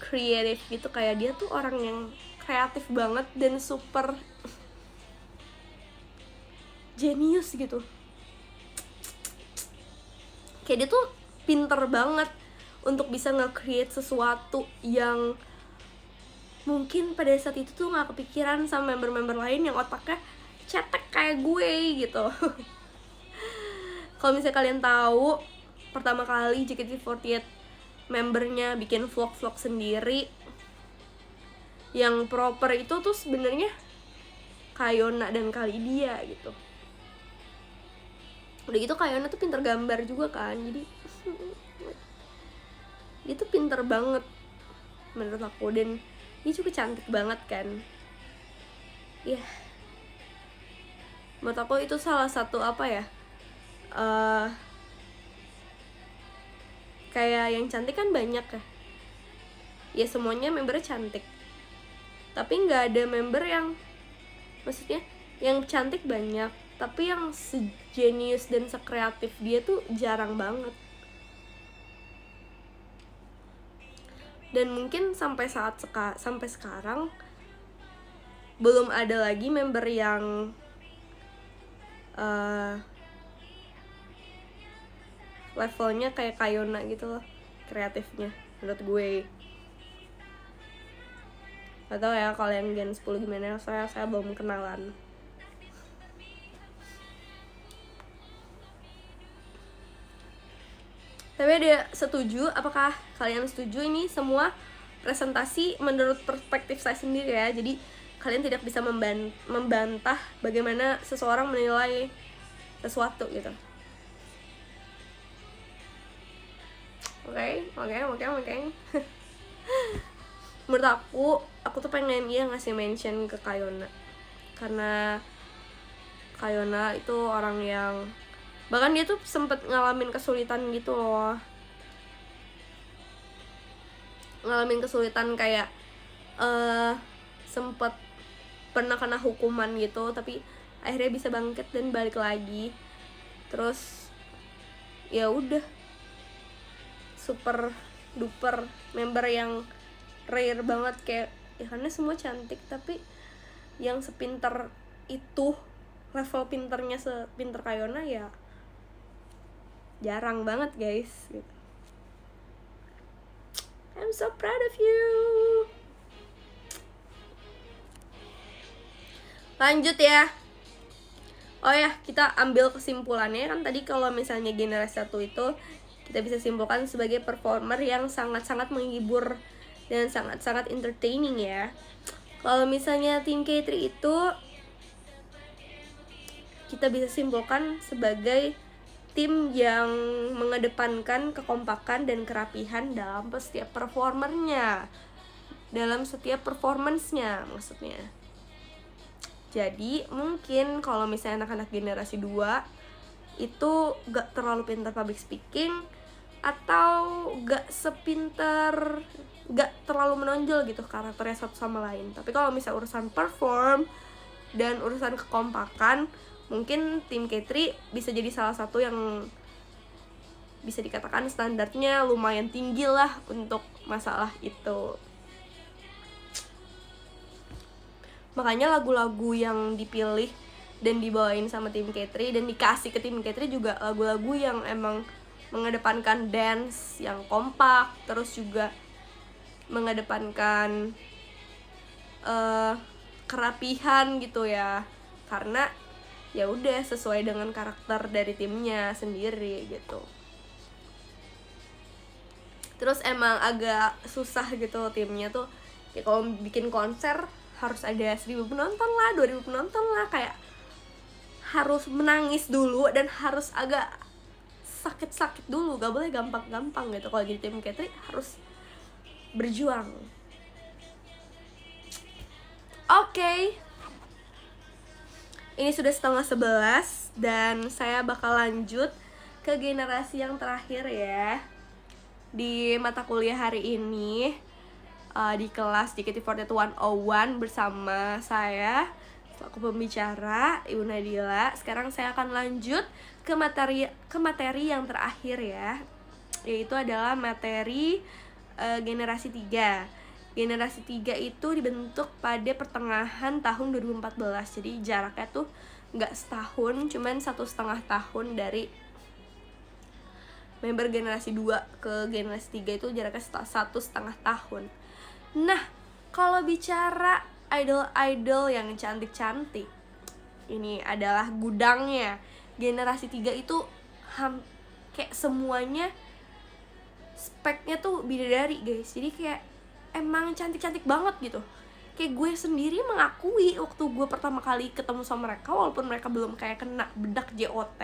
A: creative gitu. Kayak dia tuh orang yang kreatif banget dan super genius gitu. Kayak dia tuh pinter banget untuk bisa nge-create sesuatu yang mungkin pada saat itu tuh gak kepikiran sama member-member lain yang otaknya cetek kayak gue gitu. Kalau misalnya kalian tahu, pertama kali JKT48 membernya bikin vlog-vlog sendiri yang proper itu tuh sebenarnya Kayona dan Kalidia gitu. Udah gitu Kayona tuh pinter gambar juga kan, jadi dia tuh pinter banget menurut aku, dan dia juga cantik banget kan. Ya, menurut aku itu salah satu apa ya, kayak yang cantik kan banyak ya semuanya membernya cantik, tapi nggak ada member yang, maksudnya yang cantik banyak tapi yang sejenius dan sekreatif dia tuh jarang banget. Dan mungkin sampai sekarang belum ada lagi member yang levelnya kayak Kayona gitu loh, kreatifnya menurut gue. Gak tau ya kalau yang Gen 10 gimana, saya belum kenalan. Tapi ada setuju, apakah kalian setuju ini semua presentasi menurut perspektif saya sendiri ya. Jadi kalian tidak bisa membantah bagaimana seseorang menilai sesuatu gitu. Oke. Menurut aku tuh pengen ngasih mention ke Kayona. Karena Kayona itu orang yang, bahkan dia tuh sempet ngalamin kesulitan gitu loh. Ngalamin kesulitan kayak sempet pernah kena hukuman gitu, tapi akhirnya bisa bangkit dan balik lagi. Terus ya udah, super duper member yang rare banget kayak ya, karena semua cantik tapi yang sepinter itu, level pinternya sepinter Kayona ya jarang banget guys gitu. I'm so proud of you. Lanjut ya. Oh ya, kita ambil kesimpulannya kan tadi kalau misalnya generasi 1 itu kita bisa simpulkan sebagai performer yang sangat-sangat menghibur dan sangat-sangat entertaining ya. Kalau misalnya tim K3 itu kita bisa simpulkan sebagai tim yang mengedepankan kekompakan dan kerapihan dalam setiap performernya, dalam setiap performance-nya maksudnya. Jadi mungkin kalau misalnya anak-anak generasi 2 itu gak terlalu pintar public speaking, atau gak terlalu menonjol gitu karakternya satu sama lain. Tapi kalau misalnya urusan perform dan urusan kekompakan, mungkin tim K3 bisa jadi salah satu yang bisa dikatakan standarnya lumayan tinggi lah untuk masalah itu. Makanya lagu-lagu yang dipilih dan dibawain sama tim K3 dan dikasih ke tim K3 juga lagu-lagu yang emang mengedepankan dance yang kompak, terus juga mengedepankan kerapihan gitu ya, karena ya udah sesuai dengan karakter dari timnya sendiri gitu. Terus emang agak susah gitu timnya tuh ya, kalau bikin konser harus ada 1.000 penonton lah, 2.000 penonton lah, kayak harus menangis dulu dan harus agak sakit-sakit dulu, gak boleh gampang-gampang gitu. Kalau jadi tim K3 harus berjuang. Oke. Ini sudah 10:30 dan saya bakal lanjut ke generasi yang terakhir ya di mata kuliah hari ini, di kelas JKT48 101 bersama saya selaku pembicara Ibu Nadila. Sekarang saya akan lanjut ke materi yang terakhir ya, yaitu adalah materi generasi 3. Generasi 3 itu dibentuk pada pertengahan tahun 2014. Jadi jaraknya tuh gak setahun, cuman 1,5 tahun dari member generasi 2 ke generasi 3 itu jaraknya 1,5 tahun. Nah, kalau bicara idol-idol yang cantik-cantik, ini adalah gudangnya. Generasi 3 itu kayak semuanya speknya tuh bidadari guys. Jadi kayak emang cantik-cantik banget gitu. Kayak gue sendiri mengakui waktu gue pertama kali ketemu sama mereka, walaupun mereka belum kayak kena bedak JOT,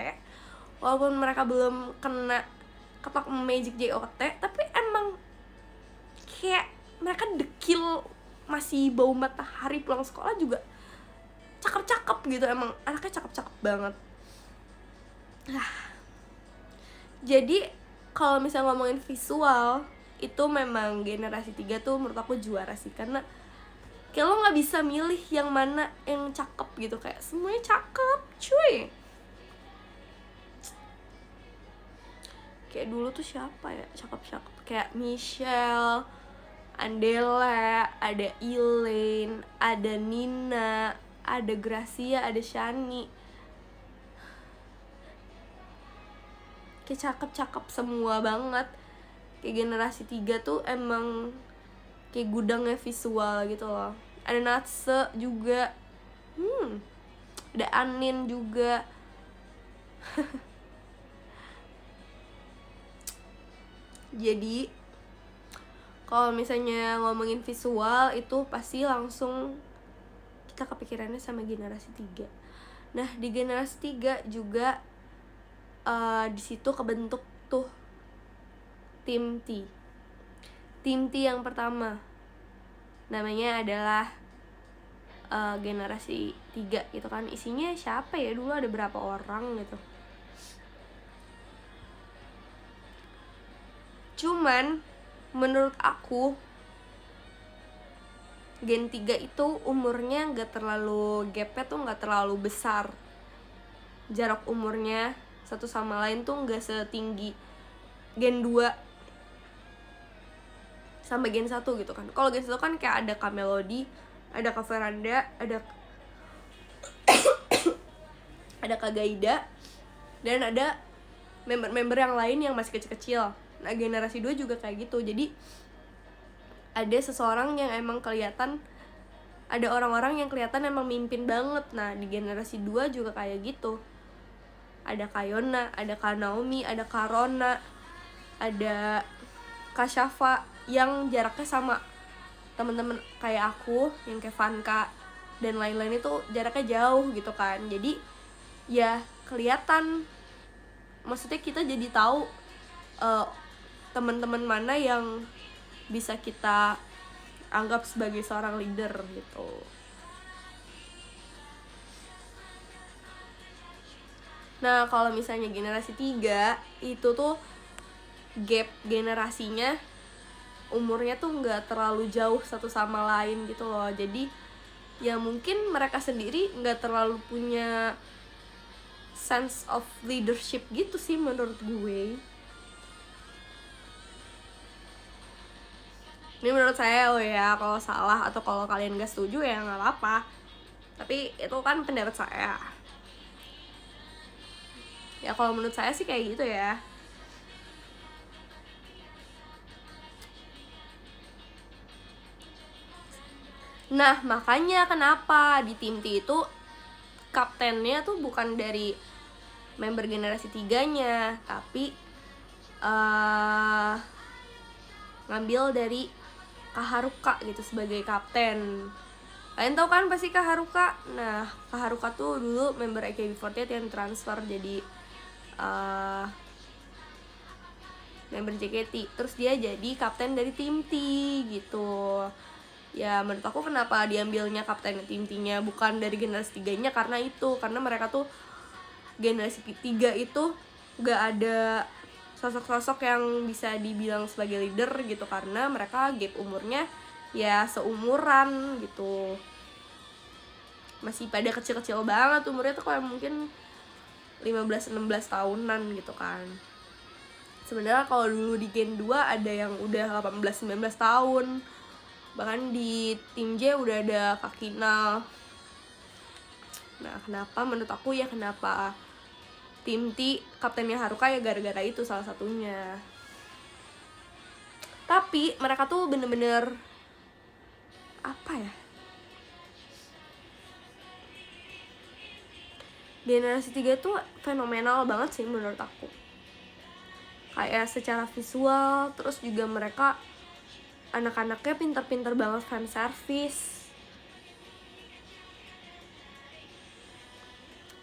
A: walaupun mereka belum kena ketok magic JOT, tapi emang kayak mereka dekil, masih bau matahari, pulang sekolah juga cakep-cakep gitu. Emang anaknya cakep-cakep banget. Jadi kalau misalnya ngomongin visual, itu memang generasi 3 tuh menurut aku juara sih. Karena kayak lo gak bisa milih yang mana yang cakep gitu, kayak semuanya cakep cuy. Kayak dulu tuh siapa ya cakep-cakep, kayak Michelle, Andela, ada Elaine, ada Nina, ada Gracia, ada Shani. Kayak cakep-cakep semua banget. Kayak generasi 3 tuh emang kayak gudangnya visual gitu loh. Ada Natse juga, ada Anin juga. Jadi kalau misalnya ngomongin visual itu pasti langsung kita kepikirannya sama generasi 3. Nah, di generasi 3 juga di situ kebentuk tuh tim T. Tim T yang pertama namanya adalah generasi 3 gitu kan. Isinya siapa ya, dulu ada berapa orang gitu. Cuman menurut aku Gen 3 itu umurnya gak terlalu, gapnya tuh gak terlalu besar. Jarak umurnya satu sama lain tuh gak setinggi Gen 2 sampai Gen 1 gitu kan. Kalau Gen 1 kan kayak ada Kak Melody, ada Kak Veranda, ada ada Kak Gaida, dan ada member-member yang lain yang masih kecil-kecil. Nah, generasi 2 juga kayak gitu. Jadi ada seseorang yang emang kelihatan, ada orang-orang yang kelihatan emang mimpin banget. Nah, di generasi 2 juga kayak gitu. Ada Kak Yona, ada Kak Naomi, ada Kak Rona, ada Kak Syafa yang jaraknya sama temen-temen kayak aku yang kayak Vanka dan lain-lain itu jaraknya jauh gitu kan. Jadi ya kelihatan, maksudnya kita jadi tahu teman-teman mana yang bisa kita anggap sebagai seorang leader gitu. Nah, kalau misalnya generasi 3 itu tuh gap generasinya umurnya tuh nggak terlalu jauh satu sama lain gitu loh. Jadi ya mungkin mereka sendiri nggak terlalu punya sense of leadership gitu sih menurut gue. Ini menurut saya loh ya, kalau salah atau kalau kalian gak setuju ya nggak apa-apa. Tapi itu kan pendapat saya. Ya kalau menurut saya sih kayak gitu ya. Nah, makanya kenapa di tim T itu kaptennya tuh bukan dari member generasi 3-nya, tapi ngambil dari Kak Haruka gitu sebagai kapten. Kalian tau kan pasti Kak Haruka? Nah, Kak Haruka tuh dulu member AKB48 yang transfer jadi member JKT. Terus dia jadi kapten dari tim T gitu. Ya menurut aku kenapa diambilnya kapten tim T-nya bukan dari generasi 3-nya, karena itu, karena mereka tuh generasi 3 itu gak ada sosok-sosok yang bisa dibilang sebagai leader gitu, karena mereka gap umurnya ya seumuran gitu, masih pada kecil-kecil banget umurnya tuh, kayak mungkin 15-16 tahunan gitu kan. Sebenarnya kalau dulu di Gen 2 ada yang udah 18-19 tahun, bahkan di tim J udah ada Kak Kinal. Nah, kenapa menurut aku ya kenapa tim T kaptennya Haruka ya gara-gara itu salah satunya. Tapi mereka tuh bener-bener apa ya, generasi 3 tuh fenomenal banget sih menurut aku. Kayak secara visual, terus juga mereka anak-anaknya pintar-pintar banget fan service.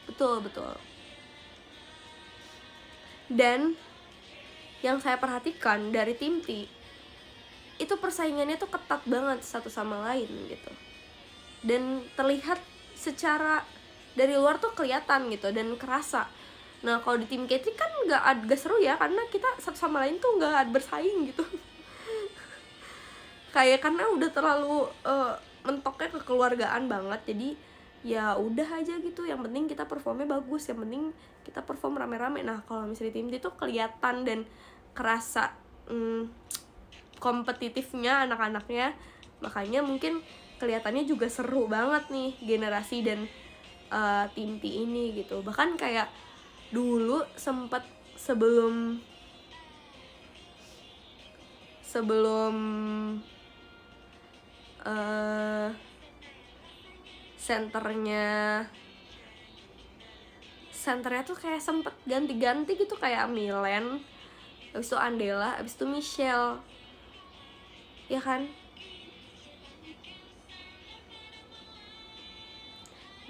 A: Betul. Dan yang saya perhatikan dari tim T itu persaingannya tuh ketat banget satu sama lain gitu. Dan terlihat secara dari luar tuh kelihatan gitu dan kerasa. Nah, kalau di tim K3 kan gak seru ya, karena kita satu sama lain tuh gak bersaing gitu. Kayak karena udah terlalu mentoknya kekeluargaan banget, jadi ya udah aja gitu, yang penting kita performnya bagus, yang penting kita perform rame-rame. Nah, kalau misalnya tim itu kelihatan dan kerasa kompetitifnya anak-anaknya, makanya mungkin kelihatannya juga seru banget nih generasi dan tim T ini gitu. Bahkan kayak dulu sempet sebelum senternya tuh kayak sempet ganti-ganti gitu, kayak Milen, abis itu Andela, abis itu Michelle, ya kan?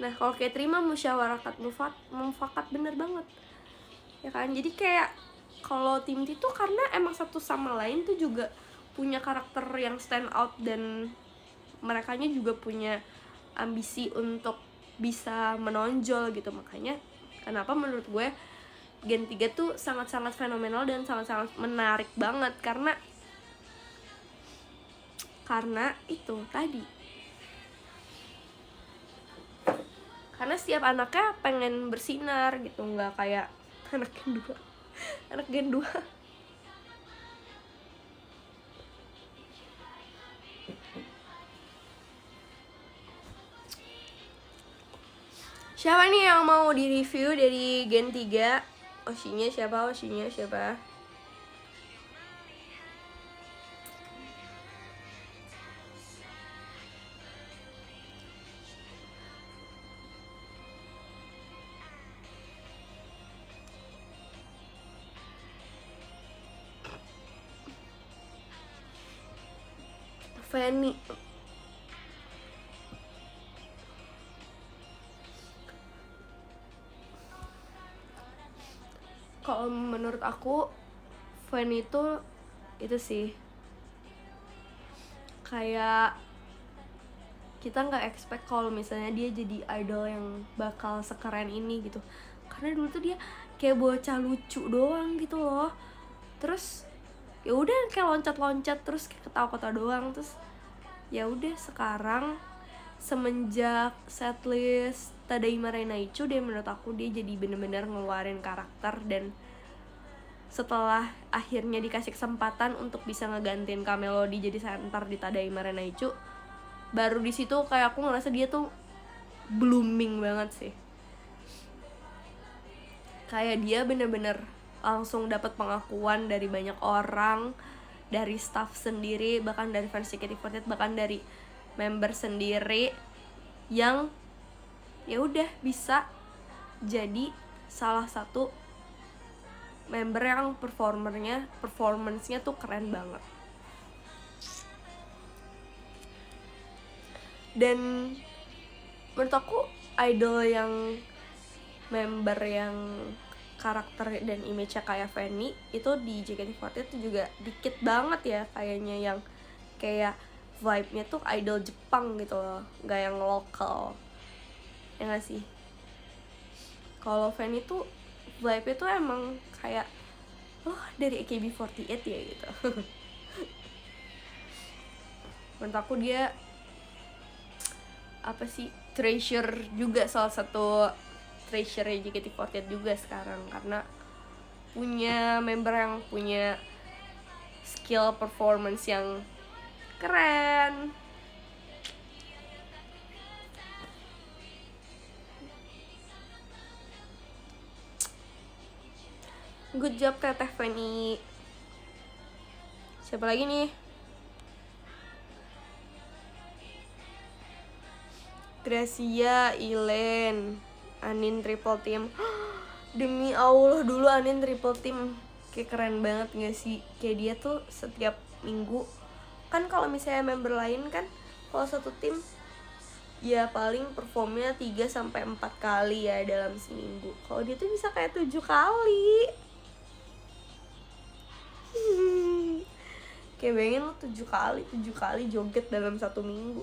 A: Nah, kalau kayak terima musyawarah mufakat bener banget, ya kan? Jadi kayak kalau tim T tuh karena emang satu sama lain tuh juga punya karakter yang stand out, dan merekanya juga punya ambisi untuk bisa menonjol gitu. Makanya kenapa menurut gue Gen 3 tuh sangat-sangat fenomenal dan sangat-sangat menarik banget, karena itu tadi, karena setiap anaknya pengen bersinar gitu, nggak kayak anak Gen 2. Siapa nih yang mau di-review dari Gen 3? Oshinya siapa? Fanny, kalau menurut aku Fanny itu sih kayak kita nggak expect kalau misalnya dia jadi idol yang bakal sekeren ini gitu, karena dulu tuh dia kayak bocah lucu doang gitu loh, terus ya udah kayak loncat-loncat terus kayak ketawa-ketawa doang, terus ya udah sekarang semenjak setlist Tadaima Renaichu deh menurut aku dia jadi bener-bener ngeluarin karakter, dan setelah akhirnya dikasih kesempatan untuk bisa ngegantiin Kamelody jadi center di Tadaima Renaichu, baru di situ kayak aku ngerasa dia tuh blooming banget sih. Kayak dia bener-bener langsung dapat pengakuan dari banyak orang, dari staff sendiri, bahkan dari fans JKT48, bahkan dari member sendiri yang ya udah bisa jadi salah satu member yang performance-nya tuh keren banget. Dan menurut aku idol yang member yang karakter dan image-nya kayak Fanny itu di JKT48 itu juga dikit banget ya kayaknya, yang kayak vibe-nya tuh idol Jepang gitu loh, nggak yang lokal, ya nggak sih? Kalau Fanny tuh vibe-nya tuh emang kayak dari AKB48 ya gitu. Menurut aku dia treasure juga, salah satu treasure JKT48 juga sekarang, karena punya member yang punya skill performance yang keren. Good job Teteh Fanny. Siapa lagi nih? Gracia, Ilen, Anin triple team. Demi Allah dulu Anin triple team kayak keren banget gak sih? Kayak dia tuh setiap minggu, kan kalau misalnya member lain kan kalau satu tim ya paling performnya 3-4 kali ya dalam seminggu. Kalau dia tuh bisa kayak 7 kali. Kayak bayangin lo 7 kali joget dalam satu minggu.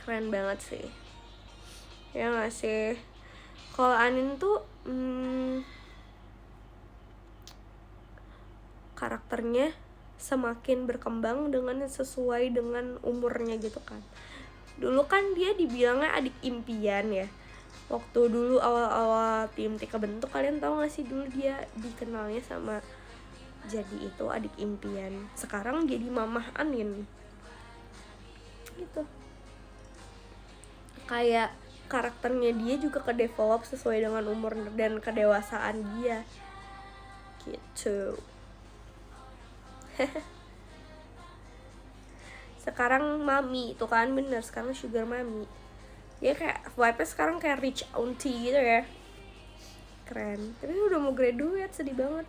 A: Keren banget sih, ya nggak sih? Kalau Anin tuh karakternya semakin berkembang dengan sesuai dengan umurnya gitu kan. Dulu kan dia dibilangnya adik impian ya, waktu dulu awal-awal tim Tika bentuk. Kalian tahu nggak sih dulu dia dikenalnya sama jadi itu adik impian, sekarang jadi mamah Anin gitu. Kayak karakternya dia juga ke-develop sesuai dengan umur dan kedewasaan dia gitu. Sekarang mami itu kan, bener, sekarang sugar mami. Dia kayak vibe-nya sekarang kayak rich auntie gitu ya. Keren. Tapi udah mau graduate, sedih banget.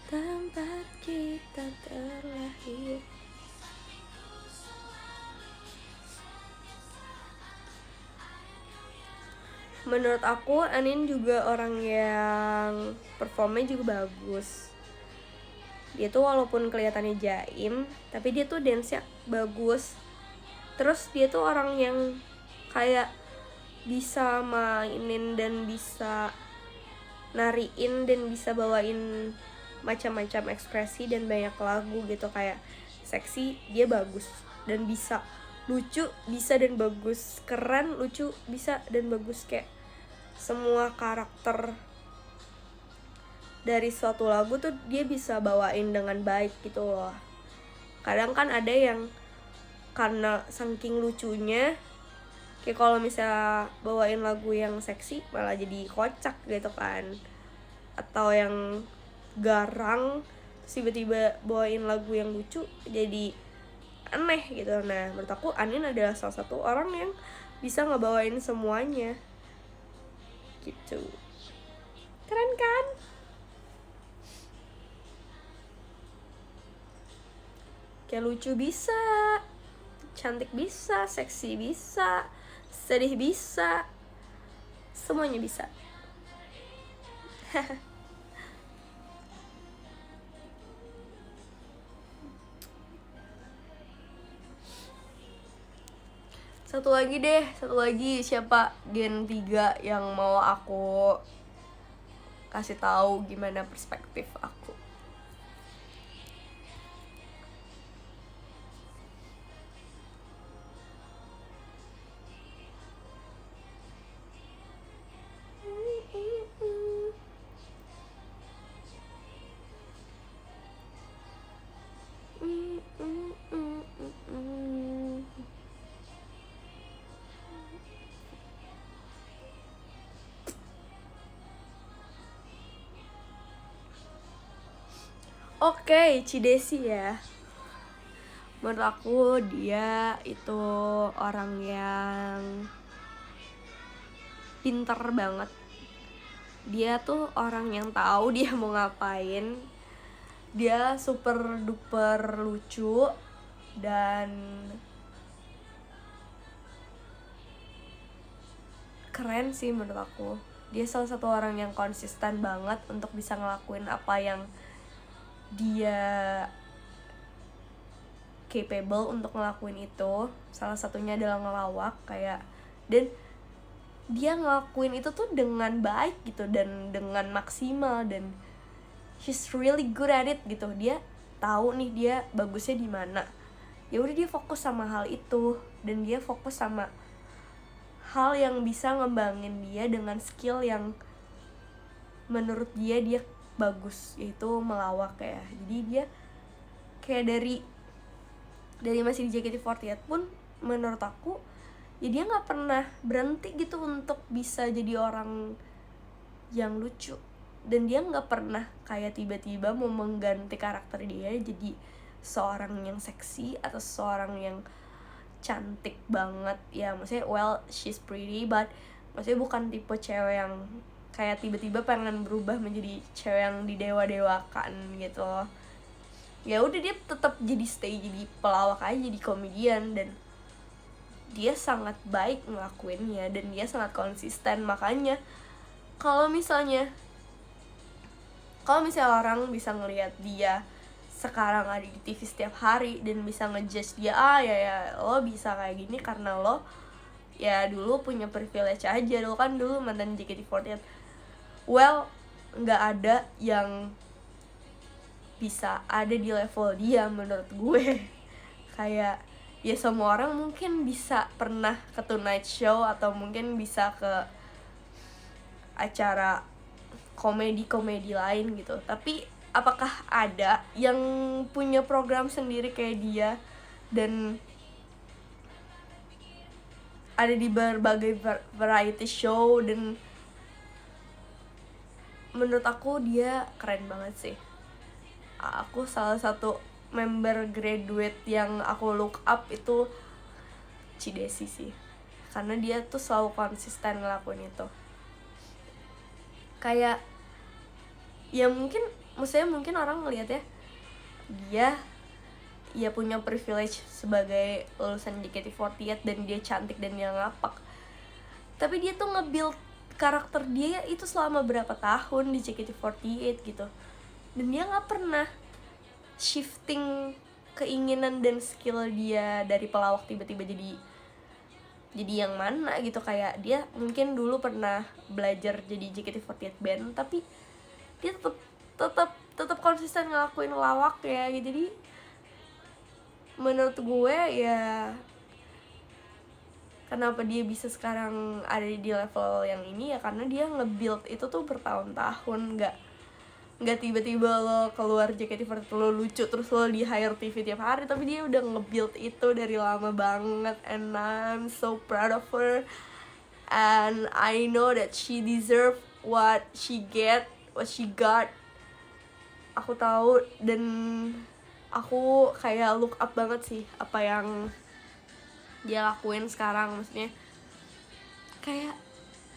A: Tempat kita terlahir. Menurut aku Anin juga orang yang performanya juga bagus. Dia tuh walaupun kelihatannya jaim, tapi dia tuh dance-nya bagus. Terus dia tuh orang yang kayak bisa mainin dan bisa nariin dan bisa bawain macam-macam ekspresi dan banyak lagu gitu. Kayak seksi dia bagus dan bisa, lucu bisa dan bagus, keren lucu bisa dan bagus. Kayak semua karakter dari suatu lagu tuh dia bisa bawain dengan baik gitu loh. Kadang kan ada yang karena saking lucunya Kayak kalau misalnya bawain lagu yang seksi malah jadi kocak gitu kan, atau yang garang terus tiba-tiba bawain lagu yang lucu jadi aneh gitu. Nah menurut aku Anin adalah salah satu orang yang bisa ngebawain semuanya gitu. Keren kan? Kayak lucu bisa, cantik bisa, seksi bisa, sedih bisa, semuanya bisa. Satu lagi siapa Gen 3 yang mau aku kasih tahu gimana perspektif aku. Oke, Cidesi ya. Menurut aku dia itu orang yang pinter banget. Dia tuh orang yang tahu dia mau ngapain. Dia super duper lucu dan keren sih menurut aku. Dia salah satu orang yang konsisten banget untuk bisa ngelakuin apa yang dia capable untuk ngelakuin itu. Salah satunya adalah ngelawak kayak, dan dia ngelakuin itu tuh dengan baik gitu dan dengan maksimal, dan he's really good at it gitu. Dia tahu nih dia bagusnya di mana, ya udah dia fokus sama hal itu, dan dia fokus sama hal yang bisa ngembangin dia dengan skill yang menurut dia bagus, yaitu melawak ya. Jadi dia kayak dari masih di JKT48 pun menurut aku ya dia nggak pernah berhenti gitu untuk bisa jadi orang yang lucu, dan dia nggak pernah kayak tiba-tiba mau mengganti karakter dia jadi seorang yang seksi atau seorang yang cantik banget ya. Maksudnya well she's pretty, but maksudnya bukan tipe cewek yang kayak tiba-tiba pengen berubah menjadi cewek yang didewa-dewakan gitu loh. Ya udah dia tetap jadi stay jadi pelawak aja, jadi komedian, dan dia sangat baik ngelakuinnya dan dia sangat konsisten. Makanya kalau misalnya orang bisa ngelihat dia sekarang ada di TV setiap hari dan bisa ngejudge dia, ya lo bisa kayak gini karena lo ya dulu punya privilege aja, lo kan dulu mantan JKT48. Well, nggak ada yang bisa ada di level dia menurut gue. Kayak ya semua orang mungkin bisa pernah ke Tonight Show atau mungkin bisa ke acara komedi lain gitu, tapi apakah ada yang punya program sendiri kayak dia dan ada di berbagai variety show? Dan menurut aku dia keren banget sih. Aku salah satu member graduate yang aku look up itu Cidesi sih, karena dia tuh selalu konsisten ngelakuin itu. Kayak ya mungkin orang ngelihat ya dia punya privilege sebagai lulusan JKT48 dan dia cantik dan dia ngapak, tapi dia tuh nge-build karakter dia itu selama berapa tahun di JKT48 gitu, dan dia nggak pernah shifting keinginan dan skill dia dari pelawak tiba-tiba jadi yang mana gitu. Kayak dia mungkin dulu pernah belajar jadi JKT48 band, tapi dia tetap konsisten ngelakuin lawak ya gitu. Jadi menurut gue ya kenapa dia bisa sekarang ada di level yang ini ya karena dia nge-build itu tuh bertahun-tahun, nggak tiba-tiba lo keluar JKT48 lo lucu terus lo di hire TV tiap hari, tapi dia udah nge-build itu dari lama banget, and I'm so proud of her, and I know that she deserve what she got. Aku tahu, dan aku kayak look up banget sih apa yang dia lakuin sekarang. Maksudnya kayak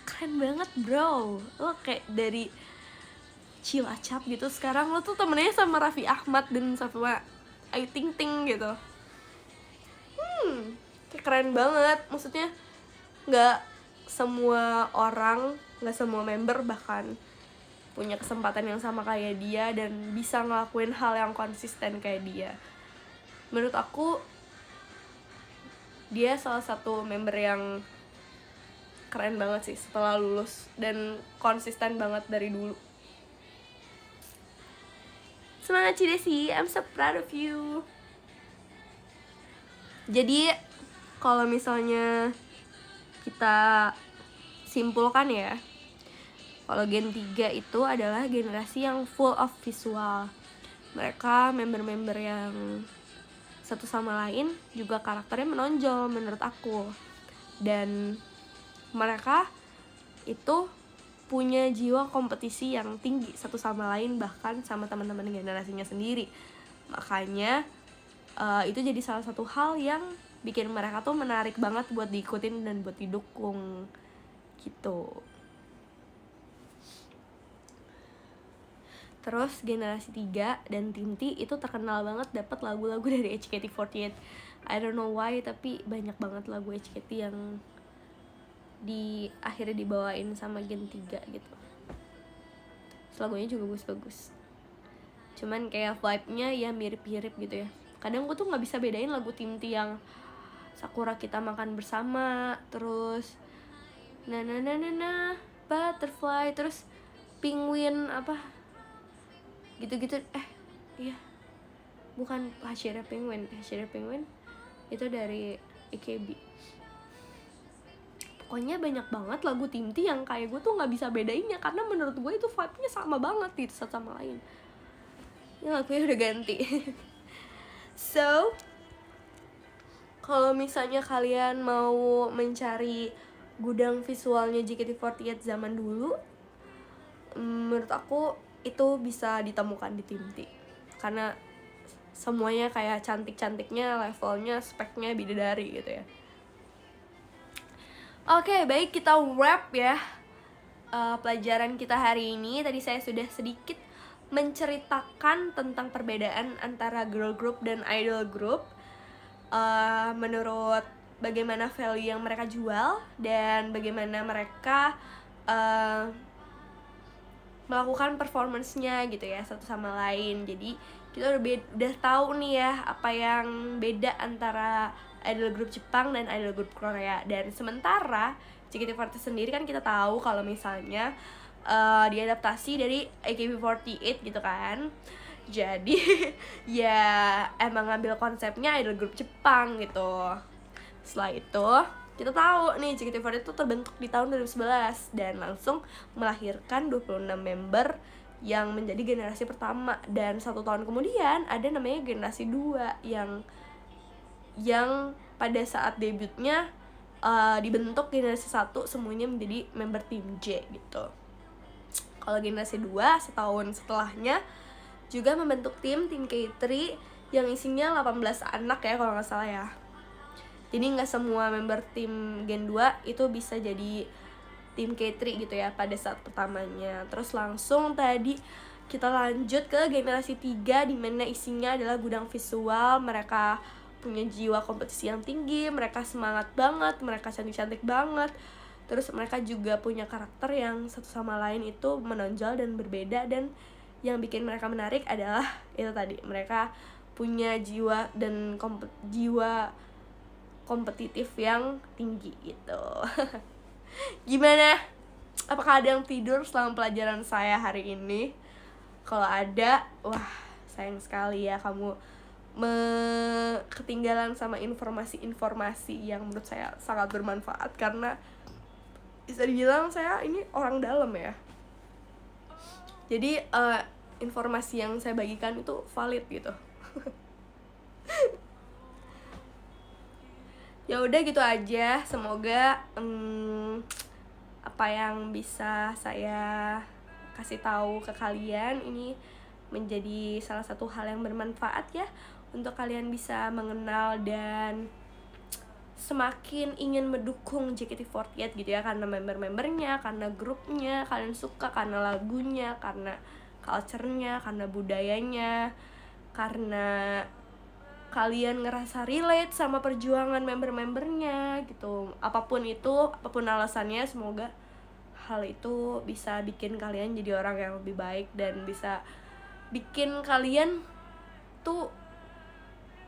A: keren banget bro, lo kayak dari Cilacap gitu sekarang lo tuh temennya sama Raffi Ahmad dan sama Ayu Ting Ting gitu. Kayak keren banget. Maksudnya nggak semua orang, nggak semua member bahkan punya kesempatan yang sama kayak dia dan bisa ngelakuin hal yang konsisten kayak dia. Menurut aku dia salah satu member yang keren banget sih setelah lulus, dan konsisten banget dari dulu. Semangat Cidesi, I'm so proud of you. Jadi kalau misalnya kita simpulkan ya, kalau Gen 3 itu adalah generasi yang full of visual. Mereka member-member yang satu sama lain juga karakternya menonjol menurut aku. Dan mereka itu punya jiwa kompetisi yang tinggi satu sama lain, bahkan sama teman-teman generasinya sendiri. Makanya itu jadi salah satu hal yang bikin mereka tuh menarik banget buat diikutin dan buat didukung gitu. Terus generasi 3 dan Tim T itu terkenal banget dapat lagu-lagu dari HKT48. I don't know why, tapi banyak banget lagu HKT yang akhirnya dibawain sama Gen 3 gitu. Lagunya juga bagus-bagus. Cuman kayak vibe-nya ya mirip-mirip gitu ya. Kadang gue tuh nggak bisa bedain lagu Tim T yang Sakura Kita Makan Bersama, terus na Butterfly, terus Penguin apa gitu-gitu. Iya, bukan Hashira Penguin itu dari AKB. Pokoknya banyak banget lagu Tim T yang kayak gue tuh nggak bisa bedainnya, karena menurut gue itu vibe-nya sama banget gitu satu sama lain. Ini lagunya udah ganti. So, kalau misalnya kalian mau mencari gudang visualnya JKT48 zaman dulu, menurut aku itu bisa ditemukan di Tim T, karena semuanya kayak cantik-cantiknya, levelnya, speknya bidadari gitu ya. Oke, baik, kita wrap ya pelajaran kita hari ini. Tadi saya sudah sedikit menceritakan tentang perbedaan antara girl group dan idol group, menurut bagaimana value yang mereka jual dan bagaimana mereka melakukan performance-nya gitu ya satu sama lain. Jadi kita udah tahu nih ya apa yang beda antara idol group Jepang dan idol group Korea. Dan sementara JKT48 sendiri kan kita tahu kalau misalnya diadaptasi dari AKB48 gitu kan. Jadi ya emang ngambil konsepnya idol group Jepang gitu. Setelah itu kita tahu nih JKT48 itu terbentuk di tahun 2011 dan langsung melahirkan 26 member yang menjadi generasi pertama. Dan 1 tahun kemudian ada namanya generasi 2 yang pada saat debutnya dibentuk generasi 1 semuanya menjadi member tim J gitu. Kalau generasi 2 setahun setelahnya juga membentuk tim K3 yang isinya 18 anak ya kalau nggak salah ya. Jadi nggak semua member tim Gen 2 itu bisa jadi tim K3 gitu ya pada saat pertamanya. Terus langsung tadi kita lanjut ke generasi 3 di mana isinya adalah gudang visual. Mereka punya jiwa kompetisi yang tinggi, mereka semangat banget, mereka cantik-cantik banget. Terus mereka juga punya karakter yang satu sama lain itu menonjol dan berbeda, dan yang bikin mereka menarik adalah itu tadi, mereka punya jiwa dan jiwa kompetitif yang tinggi gitu. Gimana? Apakah ada yang tidur selama pelajaran saya hari ini? Kalau ada, wah sayang sekali ya kamu ketinggalan sama informasi-informasi yang menurut saya sangat bermanfaat, karena bisa dibilang saya ini orang dalam ya. Jadi informasi yang saya bagikan itu valid gitu. Ya udah gitu aja, semoga apa yang bisa saya kasih tahu ke kalian ini menjadi salah satu hal yang bermanfaat ya, untuk kalian bisa mengenal dan semakin ingin mendukung JKT48 gitu ya, karena member-membernya, karena grupnya kalian suka, karena lagunya, karena culture-nya, karena budayanya, karena kalian ngerasa relate sama perjuangan member-membernya gitu. Apapun itu, apapun alasannya, semoga hal itu bisa bikin kalian jadi orang yang lebih baik dan bisa bikin kalian tuh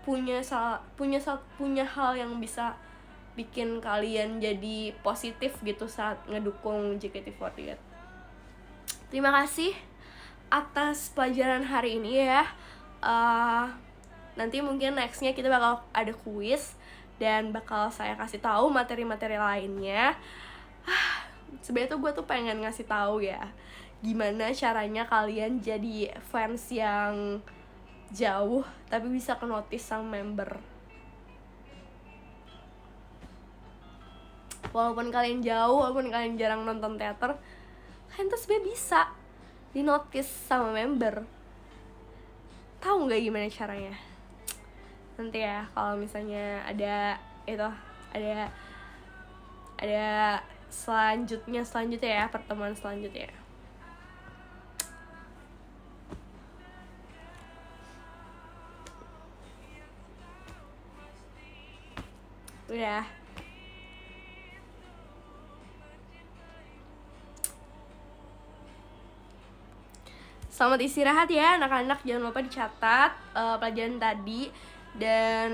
A: punya hal yang bisa bikin kalian jadi positif gitu saat ngedukung JKT48. Terima kasih atas pelajaran hari ini ya. Nanti mungkin nextnya kita bakal ada kuis dan bakal saya kasih tahu materi-materi lainnya. Sebenarnya tuh gue tuh pengen ngasih tahu ya, gimana caranya kalian jadi fans yang jauh tapi bisa ke notice sama member. Walaupun kalian jauh, walaupun kalian jarang nonton teater, kalian tuh sebenarnya bisa di notice sama member. Tahu nggak gimana caranya? Nanti ya kalau misalnya ada selanjutnya ya, pertemuan selanjutnya. Udah. Selamat istirahat ya anak-anak, jangan lupa dicatat pelajaran tadi. Dan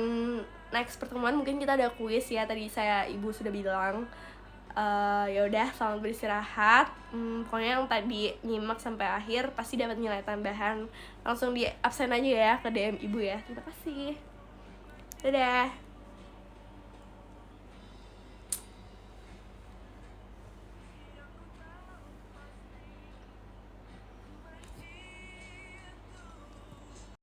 A: next pertemuan mungkin kita ada kuis ya, tadi ibu sudah bilang. Ya udah, selamat beristirahat. Pokoknya yang tadi nyimak sampai akhir pasti dapat nilai tambahan. Langsung di absen aja ya ke DM ibu ya. Terima kasih. Dadah.